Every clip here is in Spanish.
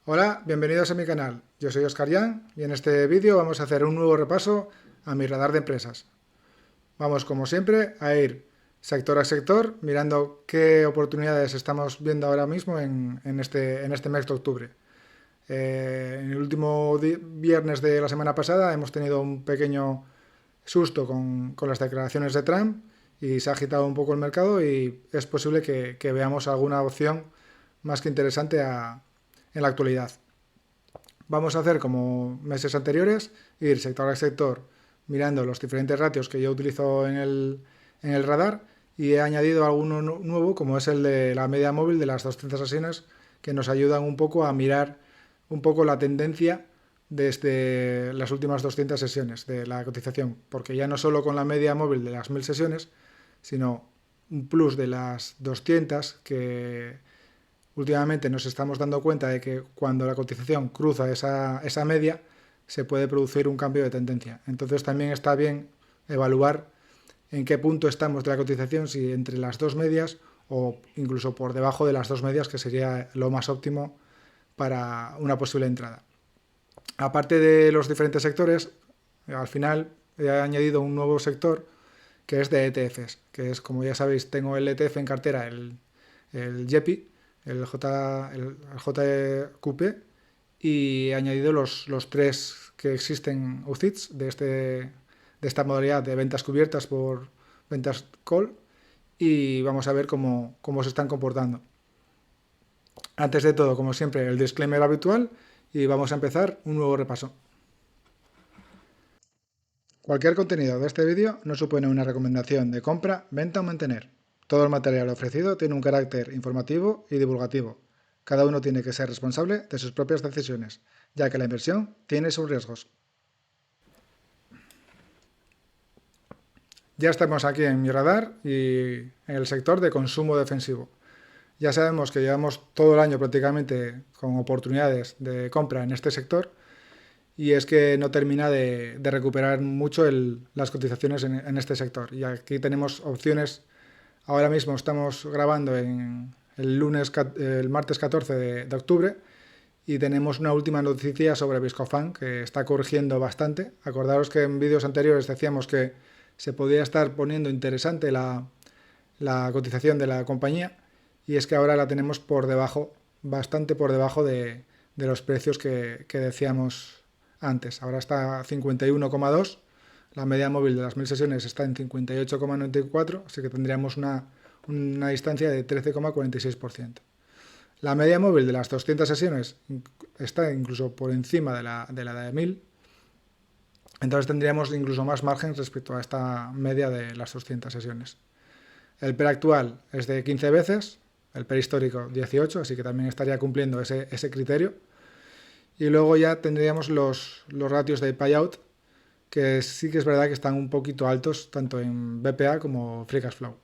Hola, bienvenidos a mi canal. Yo soy Oscar Jan y en este vídeo vamos a hacer un nuevo repaso a mi radar de empresas. Vamos, como siempre, a ir sector a sector mirando qué oportunidades estamos viendo ahora mismo en este mes de octubre. En el último viernes de la semana pasada hemos tenido un pequeño susto con las declaraciones de Trump y se ha agitado un poco el mercado y es posible que veamos alguna opción más que interesante en la actualidad. Vamos a hacer como meses anteriores, ir sector a sector mirando los diferentes ratios que yo utilizo en el radar y he añadido alguno nuevo como es el de la media móvil de las 200 sesiones que nos ayudan un poco a mirar un poco la tendencia desde las últimas 200 sesiones de la cotización, porque ya no solo con la media móvil de las 1000 sesiones, sino un plus de las 200 que últimamente nos estamos dando cuenta de que cuando la cotización cruza esa media, se puede producir un cambio de tendencia. Entonces también está bien evaluar en qué punto estamos de la cotización, si entre las dos medias o incluso por debajo de las dos medias, que sería lo más óptimo para una posible entrada. Aparte de los diferentes sectores, al final he añadido un nuevo sector que es de ETFs, que es, como ya sabéis, tengo el ETF en cartera, el JEPI, el JQP, y he añadido los tres que existen UCITS de esta modalidad de ventas cubiertas por ventas call, y vamos a ver cómo se están comportando. Antes de todo, como siempre, el disclaimer habitual y vamos a empezar un nuevo repaso. Cualquier contenido de este vídeo no supone una recomendación de compra, venta o mantener. Todo el material ofrecido tiene un carácter informativo y divulgativo. Cada uno tiene que ser responsable de sus propias decisiones, ya que la inversión tiene sus riesgos. Ya estamos aquí en mi radar y en el sector de consumo defensivo. Ya sabemos que llevamos todo el año prácticamente con oportunidades de compra en este sector y es que no termina de recuperar mucho las cotizaciones en este sector. Y aquí tenemos opciones. Ahora mismo estamos grabando el martes 14 de octubre y tenemos una última noticia sobre Viscofan que está corrigiendo bastante. Acordaros que en vídeos anteriores decíamos que se podía estar poniendo interesante la cotización de la compañía y es que ahora la tenemos por debajo, bastante por debajo de los precios que decíamos antes. Ahora está a 51,2, la media móvil de las 1000 sesiones está en 58,94, así que tendríamos una distancia de 13,46%. La media móvil de las 200 sesiones está incluso por encima de 1000, entonces tendríamos incluso más margen respecto a esta media de las 200 sesiones. El PER actual es de 15 veces, el PER histórico 18, así que también estaría cumpliendo ese criterio. Y luego ya tendríamos los ratios de payout, que sí que es verdad que están un poquito altos, tanto en BPA como Free Cash Flow.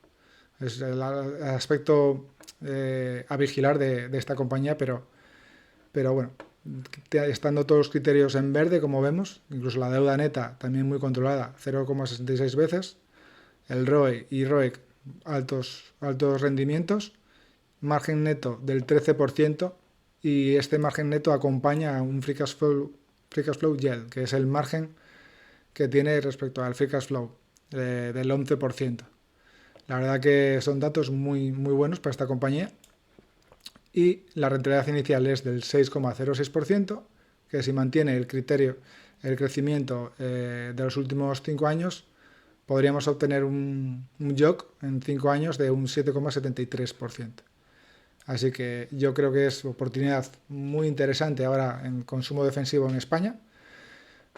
Es el aspecto a vigilar de esta compañía, pero bueno, estando todos los criterios en verde, como vemos, incluso la deuda neta también muy controlada, 0,66 veces, el ROE y ROIC altos rendimientos, margen neto del 13%, y este margen neto acompaña a un free cash flow yield, que es el margen que tiene respecto al free cash flow del 11%. La verdad que son datos muy, muy buenos para esta compañía. Y la rentabilidad inicial es del 6,06%, que si mantiene el crecimiento de los últimos 5 años, podríamos obtener un YOC en 5 años de un 7,73%. Así que yo creo que es oportunidad muy interesante ahora en consumo defensivo en España,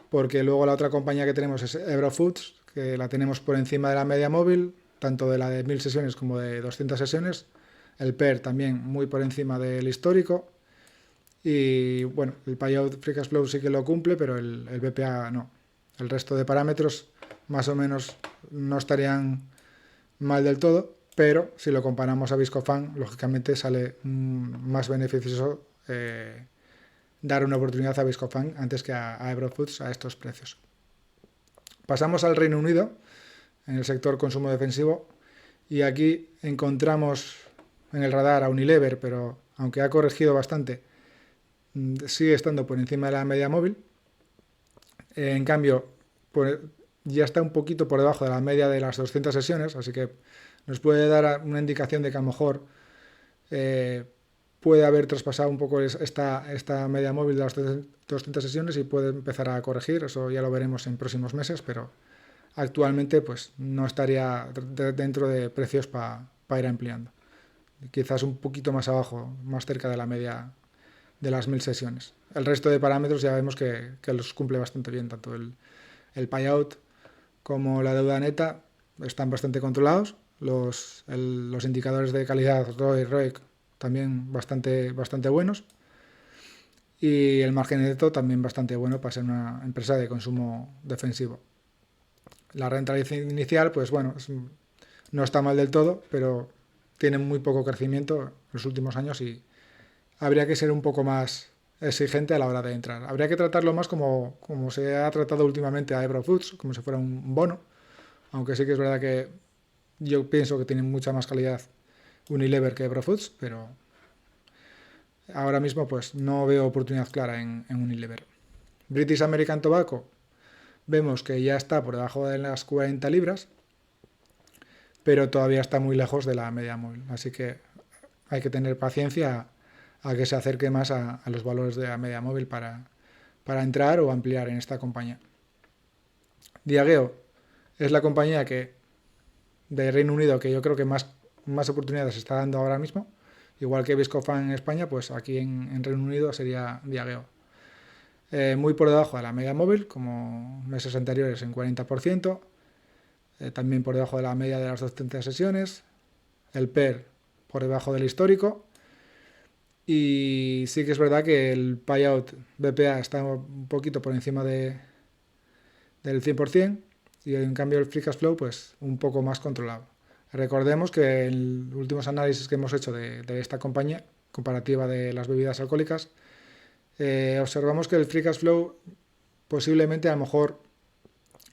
porque luego la otra compañía que tenemos es Ebro Foods, que la tenemos por encima de la media móvil, tanto de la de 1000 sesiones como de 200 sesiones. El PER también muy por encima del histórico. Y bueno, el payout free cash flow sí que lo cumple, pero el BPA no. El resto de parámetros más o menos no estarían mal del todo, pero si lo comparamos a Viscofan, lógicamente sale más beneficioso dar una oportunidad a Viscofan antes que a Ebro Foods a estos precios. Pasamos al Reino Unido, en el sector consumo defensivo, y aquí encontramos en el radar a Unilever, pero aunque ha corregido bastante, sigue estando por encima de la media móvil. En cambio, ya está un poquito por debajo de la media de las 200 sesiones, así que nos puede dar una indicación de que a lo mejor eh, puede haber traspasado un poco esta media móvil de las 200 sesiones y puede empezar a corregir. Eso ya lo veremos en próximos meses, pero actualmente pues no estaría dentro de precios para ir ampliando. Quizás un poquito más abajo, más cerca de la media de las 1000 sesiones. El resto de parámetros ya vemos que los cumple bastante bien, tanto el payout como la deuda neta están bastante controlados. Los indicadores de calidad ROI, ROIC también bastante buenos. Y el margen neto también bastante bueno para ser una empresa de consumo defensivo. La rentabilidad inicial, pues bueno, no está mal del todo, pero tiene muy poco crecimiento en los últimos años y habría que ser un poco más exigente a la hora de entrar. Habría que tratarlo más como se ha tratado últimamente a Ebro Foods, como si fuera un bono, aunque sí que es verdad que yo pienso que tiene mucha más calidad Unilever que Ebro Foods, pero ahora mismo pues no veo oportunidad clara en Unilever. British American Tobacco, vemos que ya está por debajo de las 40 libras, pero todavía está muy lejos de la media móvil, así que hay que tener paciencia a que se acerque más a los valores de la media móvil para entrar o ampliar en esta compañía. Diageo es la compañía de Reino Unido que yo creo que más oportunidades está dando ahora mismo. Igual que Viscofan en España, pues aquí en Reino Unido sería Diageo. Muy por debajo de la media móvil, como meses anteriores en 40%. También por debajo de la media de las 200 sesiones. El PER por debajo del histórico. Y sí que es verdad que el payout BPA está un poquito por encima del 100% y en cambio el free cash flow pues un poco más controlado. Recordemos que en los últimos análisis que hemos hecho de esta compañía, comparativa de las bebidas alcohólicas, observamos que el free cash flow posiblemente a lo mejor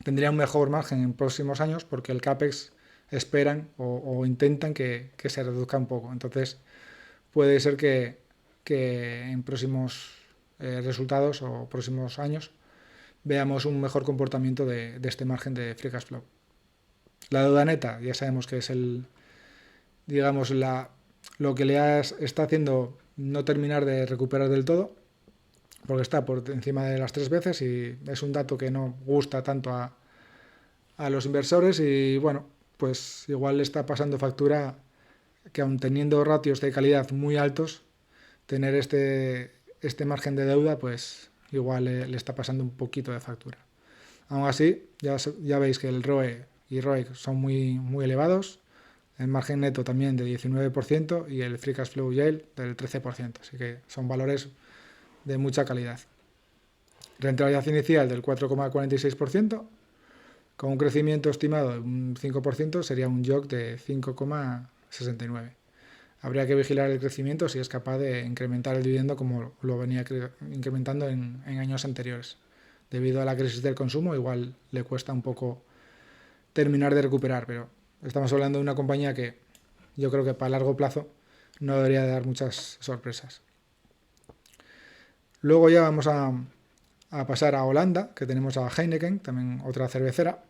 tendría un mejor margen en próximos años porque el CAPEX esperan o intentan que se reduzca un poco. Entonces puede ser que en próximos resultados o próximos años veamos un mejor comportamiento de este margen de free cash flow. La deuda neta, ya sabemos que es digamos, lo que está haciendo no terminar de recuperar del todo, porque está por encima de las 3 veces y es un dato que no gusta tanto a los inversores y bueno, pues igual le está pasando factura que aun teniendo ratios de calidad muy altos, tener este margen de deuda, pues igual le está pasando un poquito de factura. Aún así, ya veis que el ROE y ROIC son muy elevados, el margen neto también de 19% y el free cash flow yield del 13%, así que son valores de mucha calidad. Rentabilidad inicial del 4,46%, con un crecimiento estimado de un 5%, sería un YOC de 5,69%. Habría que vigilar el crecimiento si es capaz de incrementar el dividendo como lo venía incrementando en años anteriores. Debido a la crisis del consumo, igual le cuesta un poco terminar de recuperar, pero estamos hablando de una compañía que yo creo que para largo plazo no debería dar muchas sorpresas. Luego ya vamos a pasar a Holanda, que tenemos a Heineken, también otra cervecera,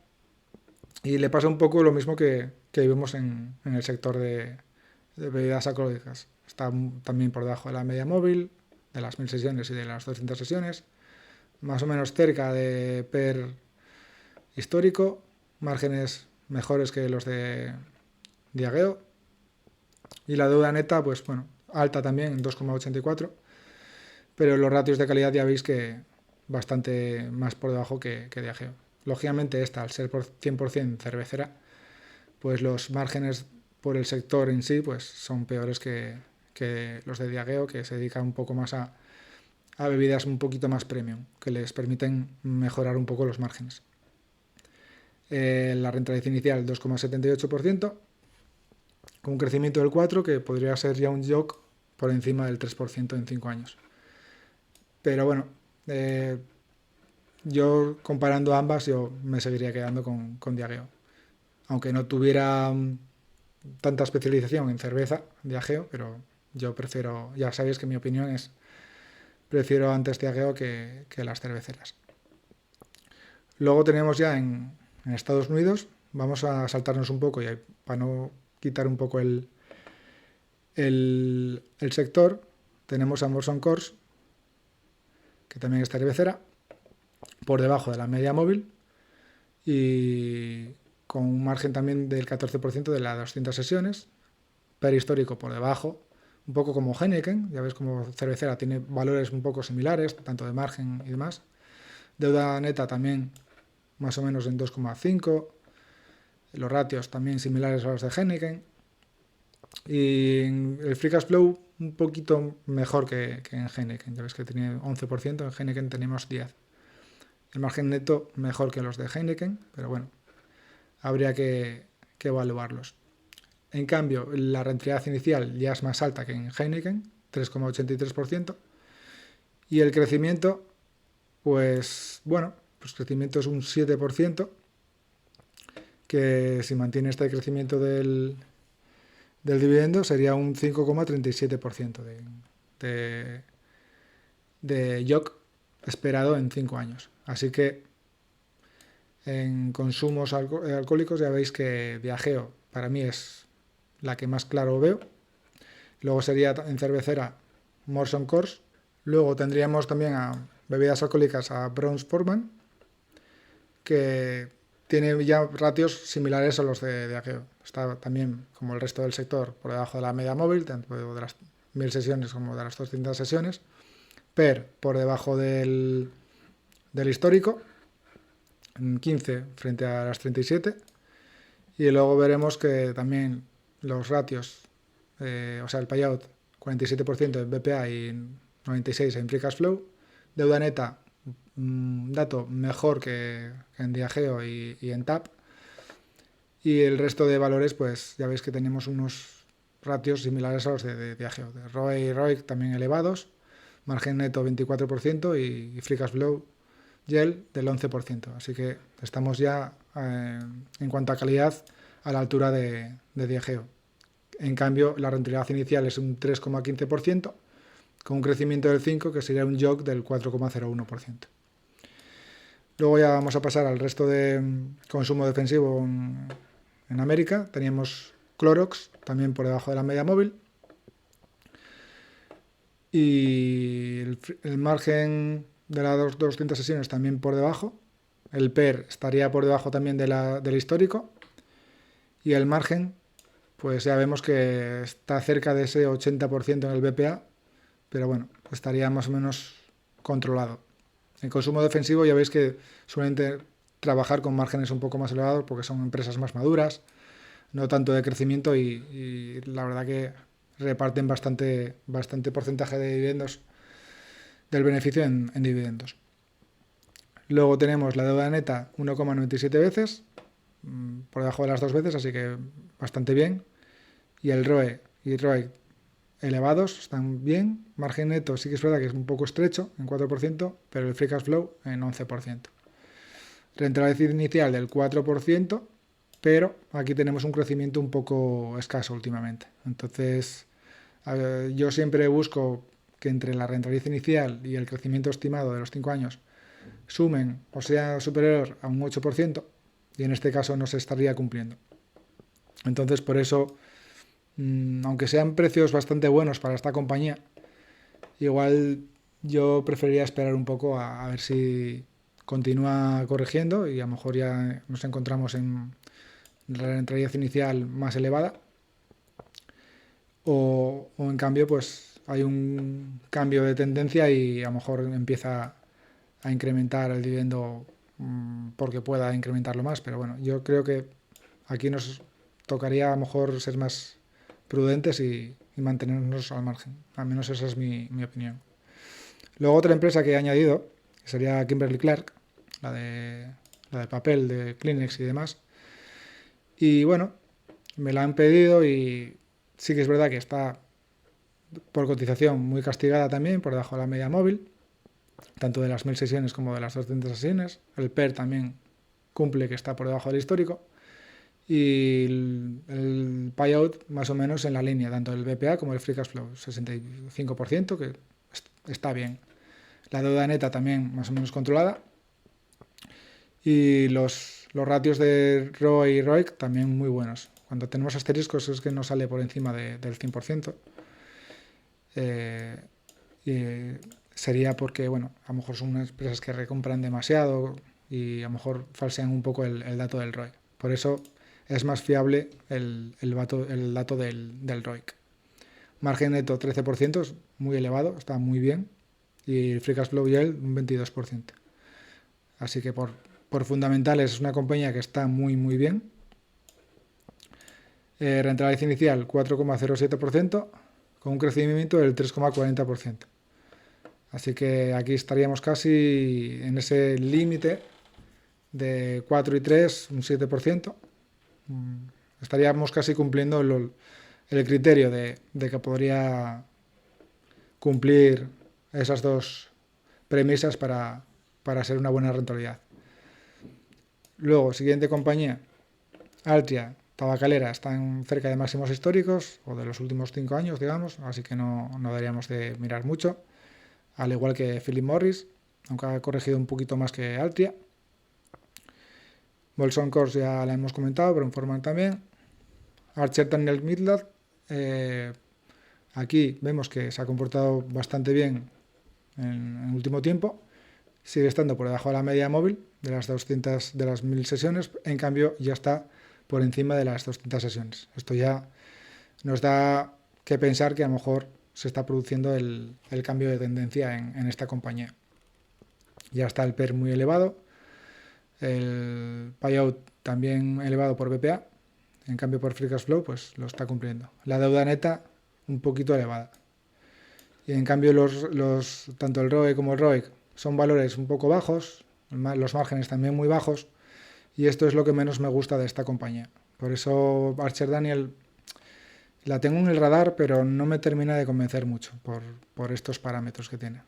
y le pasa un poco lo mismo que vemos en el sector de bebidas alcohólicas. Está también por debajo de la media móvil, de las 1000 sesiones y de las 200 sesiones, más o menos cerca de PER histórico, márgenes mejores que los de Diageo, y la deuda neta, pues bueno, alta también, en 2,84, pero los ratios de calidad ya veis que bastante más por debajo que Diageo. Lógicamente esta, al ser por 100% cervecera, pues los márgenes por el sector en sí pues son peores que los de Diageo, que se dedican un poco más a bebidas un poquito más premium, que les permiten mejorar un poco los márgenes. La rentabilidad inicial 2,78%, con un crecimiento del 4%, que podría ser ya un YOC por encima del 3% en 5 años. Pero bueno, yo comparando ambas, yo me seguiría quedando con Diageo. Aunque no tuviera tanta especialización en cerveza, Diageo, pero yo prefiero, ya sabéis que mi opinión es prefiero antes Diageo que las cerveceras. Luego tenemos ya en Estados Unidos, vamos a saltarnos un poco y para no quitar un poco el sector, tenemos a Molson Coors, que también es cervecera, por debajo de la media móvil y con un margen también del 14% de las 200 sesiones, PER histórico por debajo, un poco como Heineken, ya ves como cervecera tiene valores un poco similares, tanto de margen y demás. Deuda neta también más o menos en 2,5, los ratios también similares a los de Heineken, y en el Free Cash Flow un poquito mejor que en Heineken, ya ves que tiene 11%, en Heineken tenemos 10%. El margen neto mejor que los de Heineken, pero bueno, habría que evaluarlos. En cambio, la rentabilidad inicial ya es más alta que en Heineken, 3,83%, y el crecimiento, pues bueno, pues crecimiento es un 7%, que si mantiene este crecimiento del dividendo sería un 5,37% de YOC esperado en 5 años. Así que en consumos alcohólicos ya veis que Diageo para mí es la que más claro veo. Luego sería en cervecera Molson Coors. Luego tendríamos también a bebidas alcohólicas a Brown-Forman, que tiene ya ratios similares a los de Diageo. Está también, como el resto del sector, por debajo de la media móvil, tanto de las 1000 sesiones como de las 200 sesiones. PER por debajo del histórico, en 15 frente a las 37. Y luego veremos que también los ratios, o sea, el payout, 47% en BPA y 96% en Free Cash Flow. Deuda neta, dato mejor que en Diageo y en TAP. Y el resto de valores, pues ya veis que tenemos unos ratios similares a los de Diageo. De ROE y ROIC también elevados, margen neto 24% y Free Cash Flow YEL del 11%. Así que estamos ya, en cuanto a calidad, a la altura de Diageo. En cambio, la rentabilidad inicial es un 3,15%, con un crecimiento del 5%, que sería un YOC del 4,01%. Luego ya vamos a pasar al resto de consumo defensivo en América. Teníamos Clorox, también por debajo de la media móvil. Y el margen de las 200 sesiones también por debajo. El PER estaría por debajo también del histórico. Y el margen, pues ya vemos que está cerca de ese 80% en el BPA, pero bueno, estaría más o menos controlado. En consumo defensivo ya veis que suelen trabajar con márgenes un poco más elevados porque son empresas más maduras, no tanto de crecimiento y la verdad que reparten bastante porcentaje de dividendos del beneficio en dividendos. Luego tenemos la deuda neta 1,97 veces, por debajo de las 2 veces, así que bastante bien. Y el ROE y ROIC elevados, están bien. Margen neto sí que es verdad que es un poco estrecho, en 4%, pero el Free Cash Flow en 11%. Rentabilidad inicial del 4%, pero aquí tenemos un crecimiento un poco escaso últimamente. Entonces, yo siempre busco que entre la rentabilidad inicial y el crecimiento estimado de los 5 años sumen o sea superior a un 8%, y en este caso no se estaría cumpliendo. Entonces, por eso, aunque sean precios bastante buenos para esta compañía, igual yo preferiría esperar un poco a ver si continúa corrigiendo y a lo mejor ya nos encontramos en la rentabilidad inicial más elevada, o en cambio pues hay un cambio de tendencia y a lo mejor empieza a incrementar el dividendo porque pueda incrementarlo más, pero bueno, yo creo que aquí nos tocaría a lo mejor ser más prudentes y mantenernos al margen. Al menos esa es mi opinión. Luego otra empresa que he añadido sería Kimberly-Clark, la de papel, de Kleenex y demás. Y bueno, me la han pedido y sí que es verdad que está por cotización muy castigada también, por debajo de la media móvil, tanto de las 1000 sesiones como de las 200 sesiones. El PER también cumple que está por debajo del histórico. Y el payout más o menos en la línea, tanto el BPA como el Free Cash Flow, 65%, que está bien. La deuda neta también más o menos controlada. Y los ratios de ROE y ROIC también muy buenos. Cuando tenemos asteriscos es que no sale por encima del 100%. Y sería porque, bueno, a lo mejor son unas empresas que recompran demasiado y a lo mejor falsean un poco el dato del ROE. Por eso es más fiable el dato del ROIC. Margen neto 13%, es muy elevado, está muy bien. Y el free cash flow yield un 22%. Así que por fundamentales es una compañía que está muy muy bien. Rentabilidad inicial 4,07% con un crecimiento del 3,40%. Así que aquí estaríamos casi en ese límite de 4 y 3, un 7%. Estaríamos casi cumpliendo el criterio de que podría cumplir esas dos premisas para ser una buena rentabilidad. Luego, siguiente compañía, Altria, tabacalera, están cerca de máximos históricos o de los últimos 5 años, digamos, así que no deberíamos de mirar mucho. Al igual que Philip Morris, aunque ha corregido un poquito más que Altria. Molson Coors ya la hemos comentado, pero Informan también. Archer Daniels Midland, aquí vemos que se ha comportado bastante bien en el último tiempo. Sigue estando por debajo de la media móvil de las 200 de las 1000 sesiones, en cambio ya está por encima de las 200 sesiones. Esto ya nos da que pensar que a lo mejor se está produciendo el cambio de tendencia en esta compañía. Ya está el PER muy elevado, el payout también elevado por BPA, en cambio por Free Cash Flow pues lo está cumpliendo. La deuda neta un poquito elevada. Y en cambio tanto el ROE como el ROIC son valores un poco bajos, los márgenes también muy bajos, y esto es lo que menos me gusta de esta compañía. Por eso Archer Daniels la tengo en el radar, pero no me termina de convencer mucho por estos parámetros que tiene.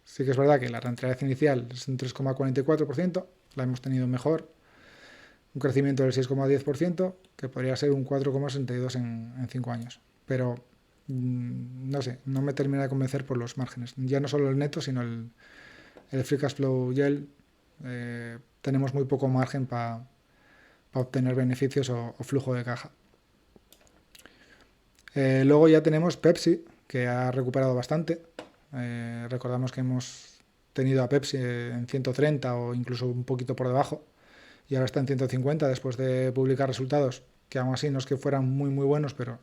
Sí que es verdad que la rentabilidad inicial es un 3,44%, la hemos tenido mejor, un crecimiento del 6,10%, que podría ser un 4,62% en 5 años. Pero no sé, no me termina de convencer por los márgenes. Ya no solo el neto, sino el free cash flow yield. Tenemos muy poco margen para obtener beneficios o flujo de caja. Luego ya tenemos Pepsi, que ha recuperado bastante. Recordamos que hemos tenido a Pepsi en 130 o incluso un poquito por debajo, y ahora está en 150 después de publicar resultados que aún así no es que fueran muy muy buenos, pero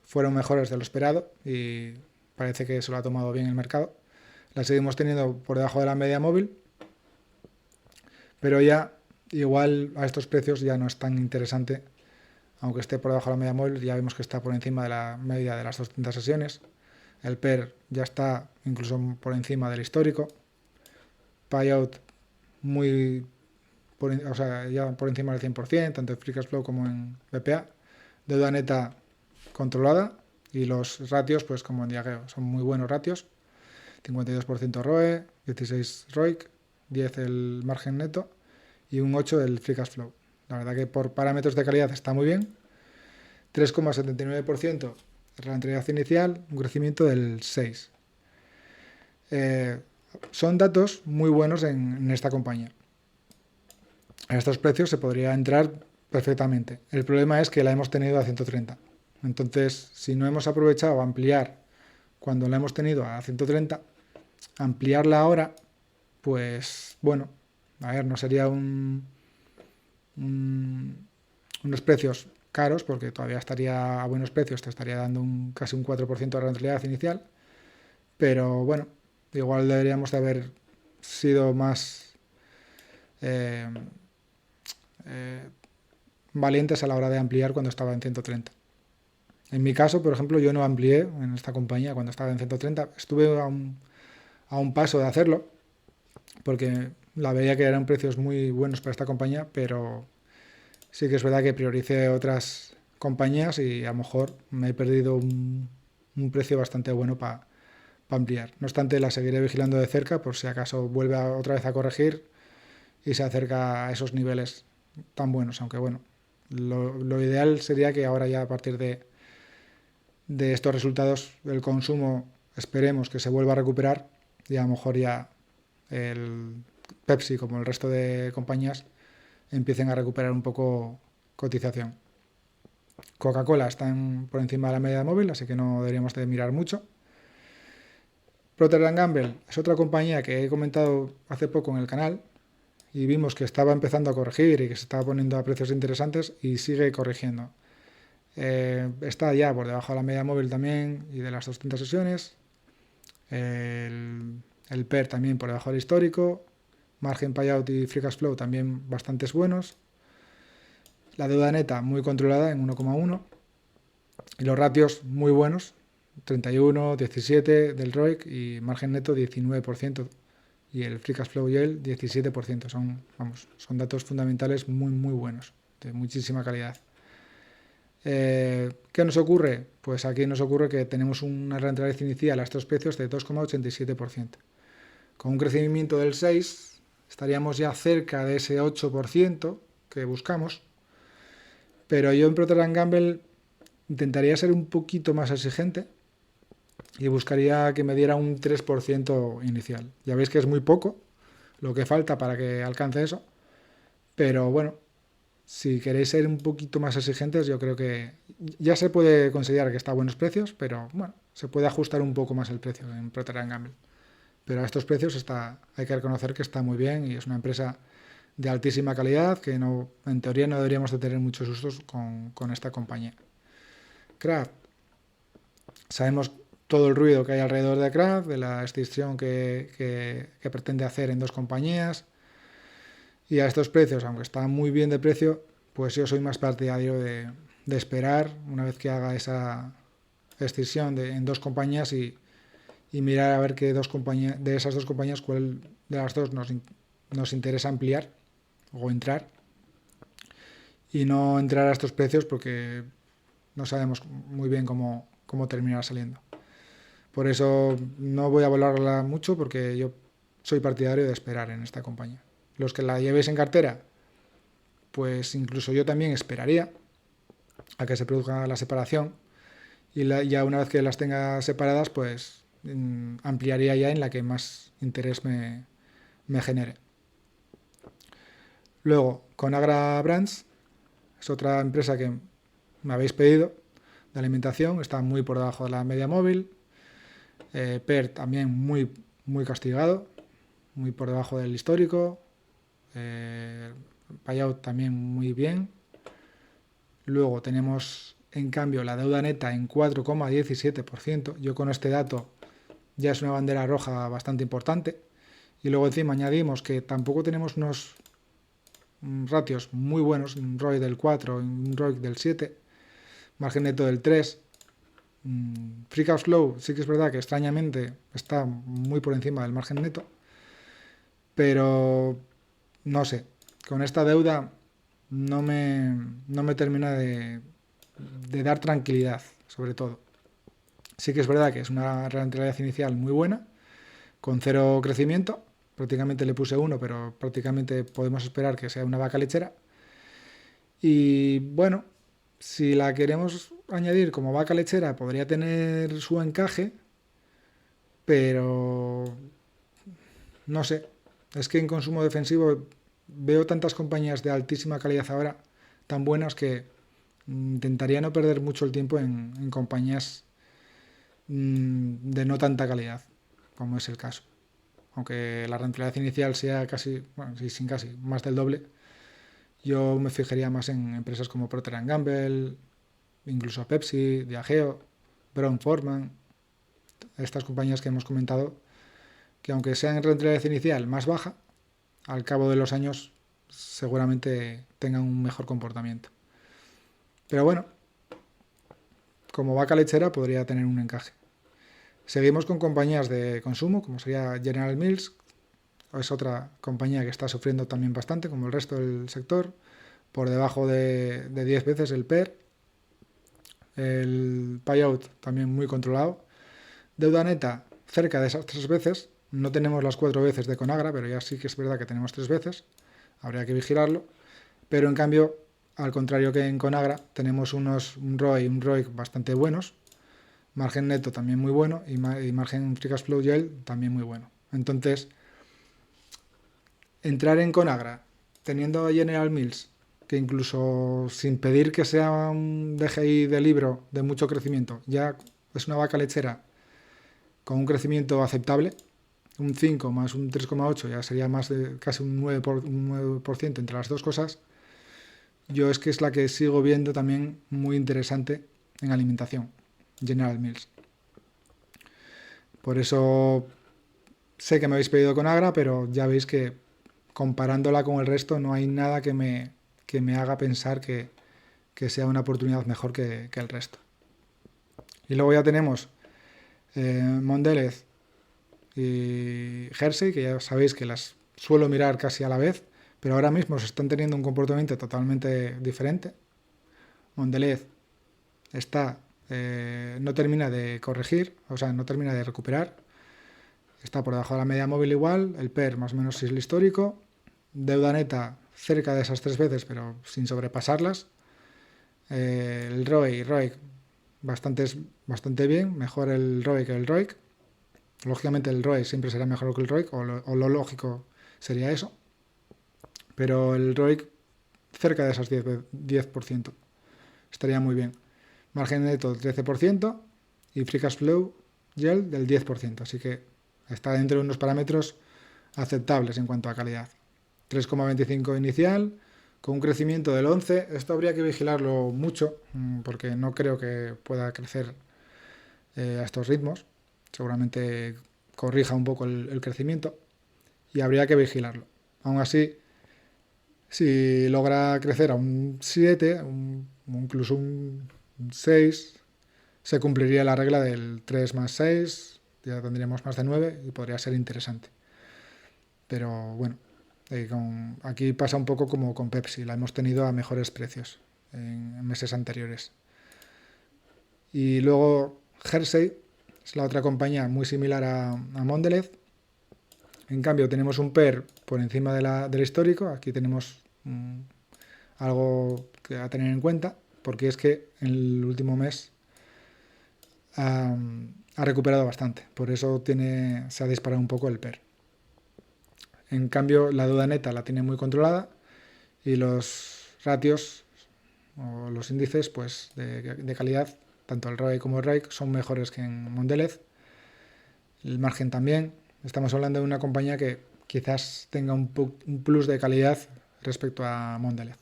fueron mejores de lo esperado y parece que se lo ha tomado bien el mercado. La seguimos teniendo por debajo de la media móvil, pero ya igual a estos precios ya no es tan interesante. Aunque esté por debajo de la media móvil, ya vemos que está por encima de la media de las 200 sesiones. El PER ya está incluso por encima del histórico. Payout ya por encima del 100%, tanto en Free Cash Flow como en BPA. Deuda neta controlada y los ratios, pues como en Diageo, son muy buenos ratios. 52% ROE, 16 ROIC, 10 el margen neto y un 8 el Free Cash Flow. La verdad que por parámetros de calidad está muy bien. 3,79% rentabilidad inicial, un crecimiento del 6%. Son datos muy buenos en esta compañía. A estos precios se podría entrar perfectamente. El problema es que la hemos tenido a 130. Entonces, si no hemos aprovechado a ampliar cuando la hemos tenido a 130, ampliarla ahora, pues bueno, a ver, no sería unos precios caros, porque todavía estaría a buenos precios, te estaría dando casi un 4% de rentabilidad inicial, pero bueno, igual deberíamos de haber sido más valientes a la hora de ampliar cuando estaba en 130. En mi caso, por ejemplo, yo no amplié en esta compañía cuando estaba en 130, estuve a un paso de hacerlo, porque la veía que eran precios muy buenos para esta compañía, pero sí que es verdad que prioricé otras compañías y a lo mejor me he perdido un precio bastante bueno para ampliar. No obstante, la seguiré vigilando de cerca por si acaso vuelve otra vez a corregir y se acerca a esos niveles tan buenos, aunque bueno, lo ideal sería que ahora ya a partir de estos resultados el consumo esperemos que se vuelva a recuperar y a lo mejor ya el Pepsi, como el resto de compañías, empiecen a recuperar un poco cotización. Coca-Cola está por encima de la media móvil, así que no deberíamos de mirar mucho. Procter & Gamble es otra compañía que he comentado hace poco en el canal y vimos que estaba empezando a corregir y que se estaba poniendo a precios interesantes y sigue corrigiendo. Está ya por debajo de la media móvil también y de las 200 sesiones. El PER también por debajo del histórico. Margen payout y free cash flow también bastantes buenos. La deuda neta muy controlada en 1,1. Y los ratios muy buenos. 31, 17 del ROIC y margen neto 19%. Y el free cash flow yield 17%. Son datos fundamentales muy buenos, de muchísima calidad. ¿Qué nos ocurre? Pues aquí nos ocurre que tenemos una rentabilidad inicial a estos precios de 2,87%. Con un crecimiento del 6% estaríamos ya cerca de ese 8% que buscamos, pero yo en Procter & Gamble intentaría ser un poquito más exigente y buscaría que me diera un 3% inicial. Ya veis que es muy poco lo que falta para que alcance eso, pero bueno, si queréis ser un poquito más exigentes, yo creo que ya se puede considerar que está a buenos precios, pero bueno, se puede ajustar un poco más el precio en Procter & Gamble. Pero a estos precios hay que reconocer que está muy bien y es una empresa de altísima calidad que en teoría no deberíamos de tener muchos sustos con esta compañía. Kraft. Sabemos todo el ruido que hay alrededor de Kraft, de la extinción que pretende hacer en dos compañías. Y a estos precios, aunque está muy bien de precio, pues yo soy más partidario de esperar una vez que haga esa escisión en dos compañías y mirar a ver qué de esas dos compañías, cuál de las dos nos interesa ampliar o entrar. Y no entrar a estos precios porque no sabemos muy bien cómo terminar saliendo. Por eso no voy a valorarla mucho porque yo soy partidario de esperar en esta compañía. Los que la llevéis en cartera, pues incluso yo también esperaría a que se produzca la separación y ya una vez que las tenga separadas, pues ampliaría ya en la que más interés me genere. Luego, Conagra Brands es otra empresa que me habéis pedido de alimentación, está muy por debajo de la media móvil. PER también muy castigado, muy por debajo del histórico. Payout también muy bien. Luego tenemos en cambio la deuda neta en 4,17%. Yo con este dato ya es una bandera roja bastante importante. Y luego encima añadimos que tampoco tenemos unos ratios muy buenos, un ROI del 4, un ROIC del 7, margen neto del 3. Free cash flow sí que es verdad que extrañamente está muy por encima del margen neto, pero no sé, con esta deuda no me termina de dar tranquilidad, sobre todo. Sí que es verdad que es una rentabilidad inicial muy buena, con cero crecimiento, prácticamente le puse 1, pero prácticamente podemos esperar que sea una vaca lechera. Y bueno, si la queremos añadir como vaca lechera, podría tener su encaje, pero no sé. Es que en consumo defensivo veo tantas compañías de altísima calidad ahora, tan buenas, que intentaría no perder mucho el tiempo en compañías de no tanta calidad, como es el caso. Aunque la rentabilidad inicial sea casi, bueno, sí, sin casi, más del doble, yo me fijaría más en empresas como Procter & Gamble, incluso Pepsi, Diageo, Brown-Forman, estas compañías que hemos comentado, que aunque sean en rentabilidad inicial más baja, al cabo de los años seguramente tengan un mejor comportamiento. Pero bueno, como vaca lechera podría tener un encaje. Seguimos con compañías de consumo, como sería General Mills, es otra compañía que está sufriendo también bastante, como el resto del sector, por debajo de 10 veces el PER, el payout también muy controlado, deuda neta cerca de esas 3 veces, no tenemos las 4 veces de Conagra, pero ya sí que es verdad que tenemos 3 veces, habría que vigilarlo, pero en cambio, al contrario que en Conagra, tenemos un ROI y un ROIC bastante buenos, margen neto también muy bueno y margen free cash flow yield también muy bueno. Entonces, entrar en Conagra, teniendo a General Mills, que incluso sin pedir que sea un DGI de libro de mucho crecimiento, ya es una vaca lechera con un crecimiento aceptable, un 5 más un 3,8 ya sería más de casi un 9% entre las dos cosas. Yo es que es la que sigo viendo también muy interesante en alimentación, General Mills. Por eso sé que me habéis pedido Conagra, pero ya veis que comparándola con el resto no hay nada que me haga pensar que sea una oportunidad mejor que el resto. Y luego ya tenemos Mondelez y Jersey, que ya sabéis que las suelo mirar casi a la vez, pero ahora mismo se están teniendo un comportamiento totalmente diferente. Mondelez no termina de corregir, o sea, no termina de recuperar. Está por debajo de la media móvil igual, el PER más o menos es el histórico, deuda neta cerca de esas 3 veces, pero sin sobrepasarlas. El ROIC bastante bien, mejor el ROIC que el ROIC. Lógicamente el ROIC siempre será mejor que el ROIC, o lo lógico sería eso. Pero el ROIC cerca de esas 10%. Estaría muy bien. Margen neto del 13% y Free Cash Flow Yield del 10%. Así que está dentro de unos parámetros aceptables en cuanto a calidad. 3,25 inicial, con un crecimiento del 11. Esto habría que vigilarlo mucho, porque no creo que pueda crecer a estos ritmos. Seguramente corrija un poco el crecimiento y habría que vigilarlo. Aún así, si logra crecer a un 7, incluso un 6, se cumpliría la regla del 3 más 6, ya tendríamos más de 9 y podría ser interesante. Pero bueno, aquí pasa un poco como con Pepsi, la hemos tenido a mejores precios en meses anteriores. Y luego Jersey es la otra compañía muy similar a Mondelez. En cambio tenemos un PER por encima del histórico. Aquí tenemos algo que a tener en cuenta, porque es que en el último mes ha recuperado bastante. Por eso se ha disparado un poco el PER. En cambio, la deuda neta la tiene muy controlada y los ratios o los índices pues, de calidad, tanto el ROE como el ROIC, son mejores que en Mondelez. El margen también. Estamos hablando de una compañía que quizás tenga un plus de calidad respecto a Mondelez.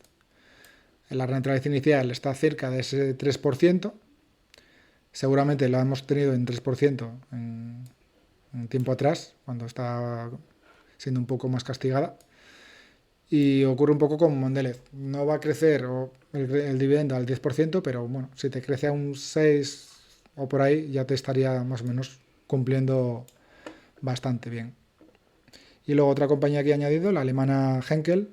La rentabilidad inicial está cerca de ese 3%. Seguramente lo hemos tenido en 3% en tiempo atrás, cuando estaba siendo un poco más castigada. Y ocurre un poco con Mondelez. No va a crecer el dividendo al 10%, pero bueno, si te crece a un 6 o por ahí, ya te estaría más o menos cumpliendo bastante bien. Y luego otra compañía que he añadido, la alemana Henkel,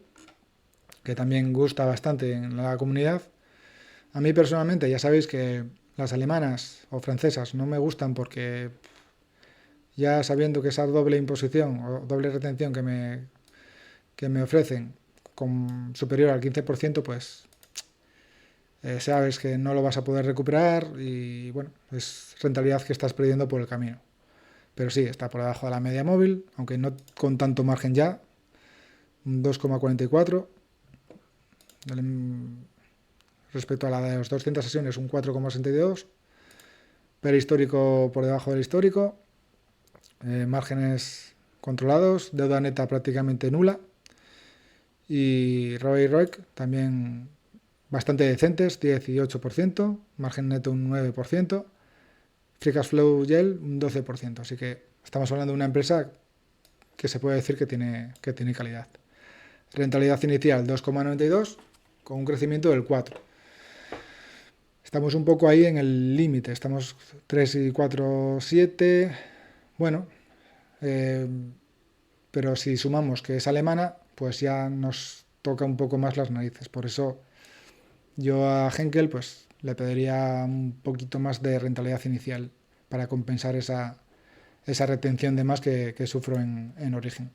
que también gusta bastante en la comunidad. A mí personalmente, ya sabéis que las alemanas o francesas no me gustan porque ya sabiendo que esa doble imposición o doble retención que me ofrecen superior al 15%, pues sabes que no lo vas a poder recuperar y bueno, es rentabilidad que estás perdiendo por el camino. Pero sí, está por debajo de la media móvil, aunque no con tanto margen ya, un 2,44. Respecto a la de las 200 sesiones, un 4,62. PER histórico por debajo del histórico. Márgenes controlados, deuda neta prácticamente nula. Y ROE y ROIC también bastante decentes, 10 y 8%. Margen neto un 9%. Free Cash Flow Yield un 12%. Así que estamos hablando de una empresa que se puede decir que tiene calidad. Rentabilidad inicial 2,92 con un crecimiento del 4. Estamos un poco ahí en el límite. Estamos 3 y 4, 7. Bueno, pero si sumamos que es alemana, pues ya nos toca un poco más las narices. Por eso yo a Henkel pues le pediría un poquito más de rentabilidad inicial para compensar esa retención de más que sufro en origen.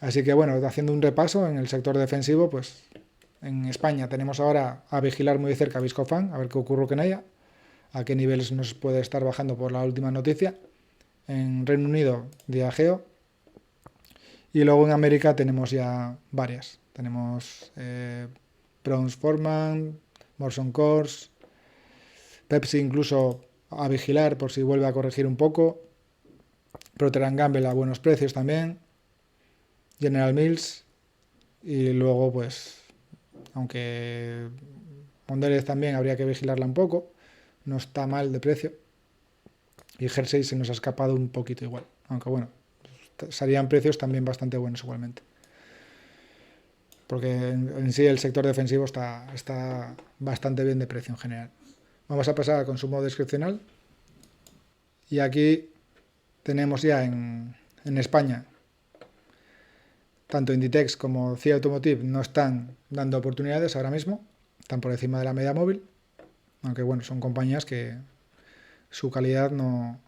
Así que bueno, haciendo un repaso en el sector defensivo, pues en España tenemos ahora a vigilar muy de cerca a Viscofan, a ver qué ocurre con ella, a qué niveles nos puede estar bajando por la última noticia. En Reino Unido, Diageo. Y luego en América tenemos ya varias. Tenemos Brown-Forman, Molson Coors, Pepsi incluso a vigilar por si vuelve a corregir un poco. Procter Gamble a buenos precios también. General Mills. Y luego, pues, aunque Mondelez también habría que vigilarla un poco. No está mal de precio. Y Hershey se nos ha escapado un poquito igual. Aunque bueno, serían precios también bastante buenos igualmente. Porque en sí el sector defensivo está bastante bien de precio en general. Vamos a pasar al consumo discrecional. Y aquí tenemos ya en España, tanto Inditex como CIA Automotive no están dando oportunidades ahora mismo. Están por encima de la media móvil. Aunque bueno, son compañías que su calidad no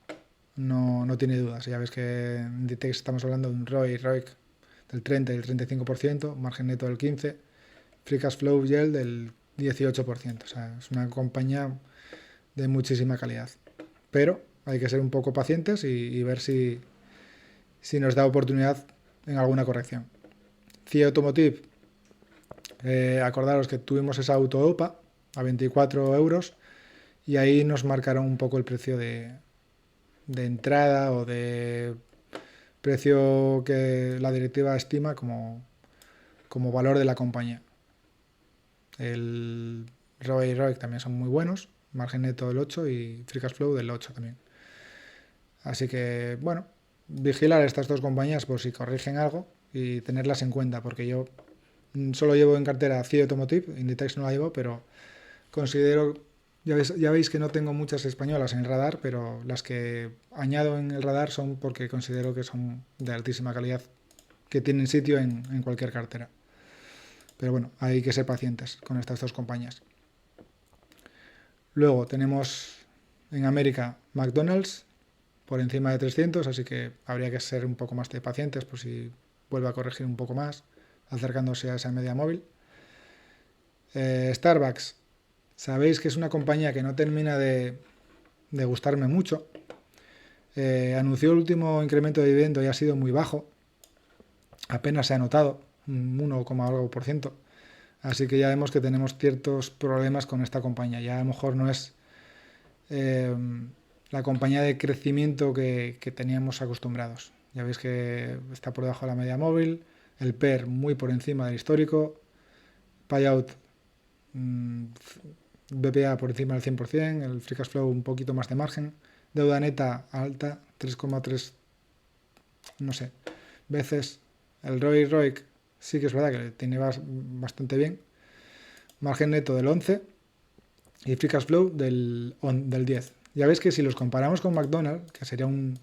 tiene dudas. Ya ves que en Inditex estamos hablando de un ROIC del 30 y el 35%, margen neto del 15%, Free Cash Flow Yield del 18%. O sea, es una compañía de muchísima calidad. Pero hay que ser un poco pacientes y ver si nos da oportunidad en alguna corrección. CIA Automotive, acordaros que tuvimos esa auto-OPA a 24 euros y ahí nos marcaron un poco el precio de entrada o de precio que la directiva estima como valor de la compañía. El ROE y ROIC también son muy buenos, margen neto del 8 y Free Cash Flow del 8 también. Así que, bueno, vigilar estas dos compañías por si corrigen algo y tenerlas en cuenta, porque yo solo llevo en cartera CIA Automotive, Inditex no la llevo, pero considero, ya veis que no tengo muchas españolas en el radar, pero las que añado en el radar son porque considero que son de altísima calidad, que tienen sitio en cualquier cartera. Pero bueno, hay que ser pacientes con estas dos compañías. Luego tenemos en América McDonald's por encima de 300, así que habría que ser un poco más de pacientes por si vuelve a corregir un poco más, acercándose a esa media móvil. Starbucks, sabéis que es una compañía que no termina de gustarme mucho. Anunció el último incremento de dividendo y ha sido muy bajo, apenas se ha notado, un 1, algo por ciento. Así que ya vemos que tenemos ciertos problemas con esta compañía. Ya a lo mejor no es la compañía de crecimiento que teníamos acostumbrados. Ya veis que está por debajo de la media móvil, el PER muy por encima del histórico, payout BPA por encima del 100%, el free cash flow un poquito más de margen, deuda neta alta, 3,3, no sé, veces. El ROIC sí que es verdad que tiene bastante bien, margen neto del 11 y free cash flow del 10. Ya veis que si los comparamos con McDonald's, que sería un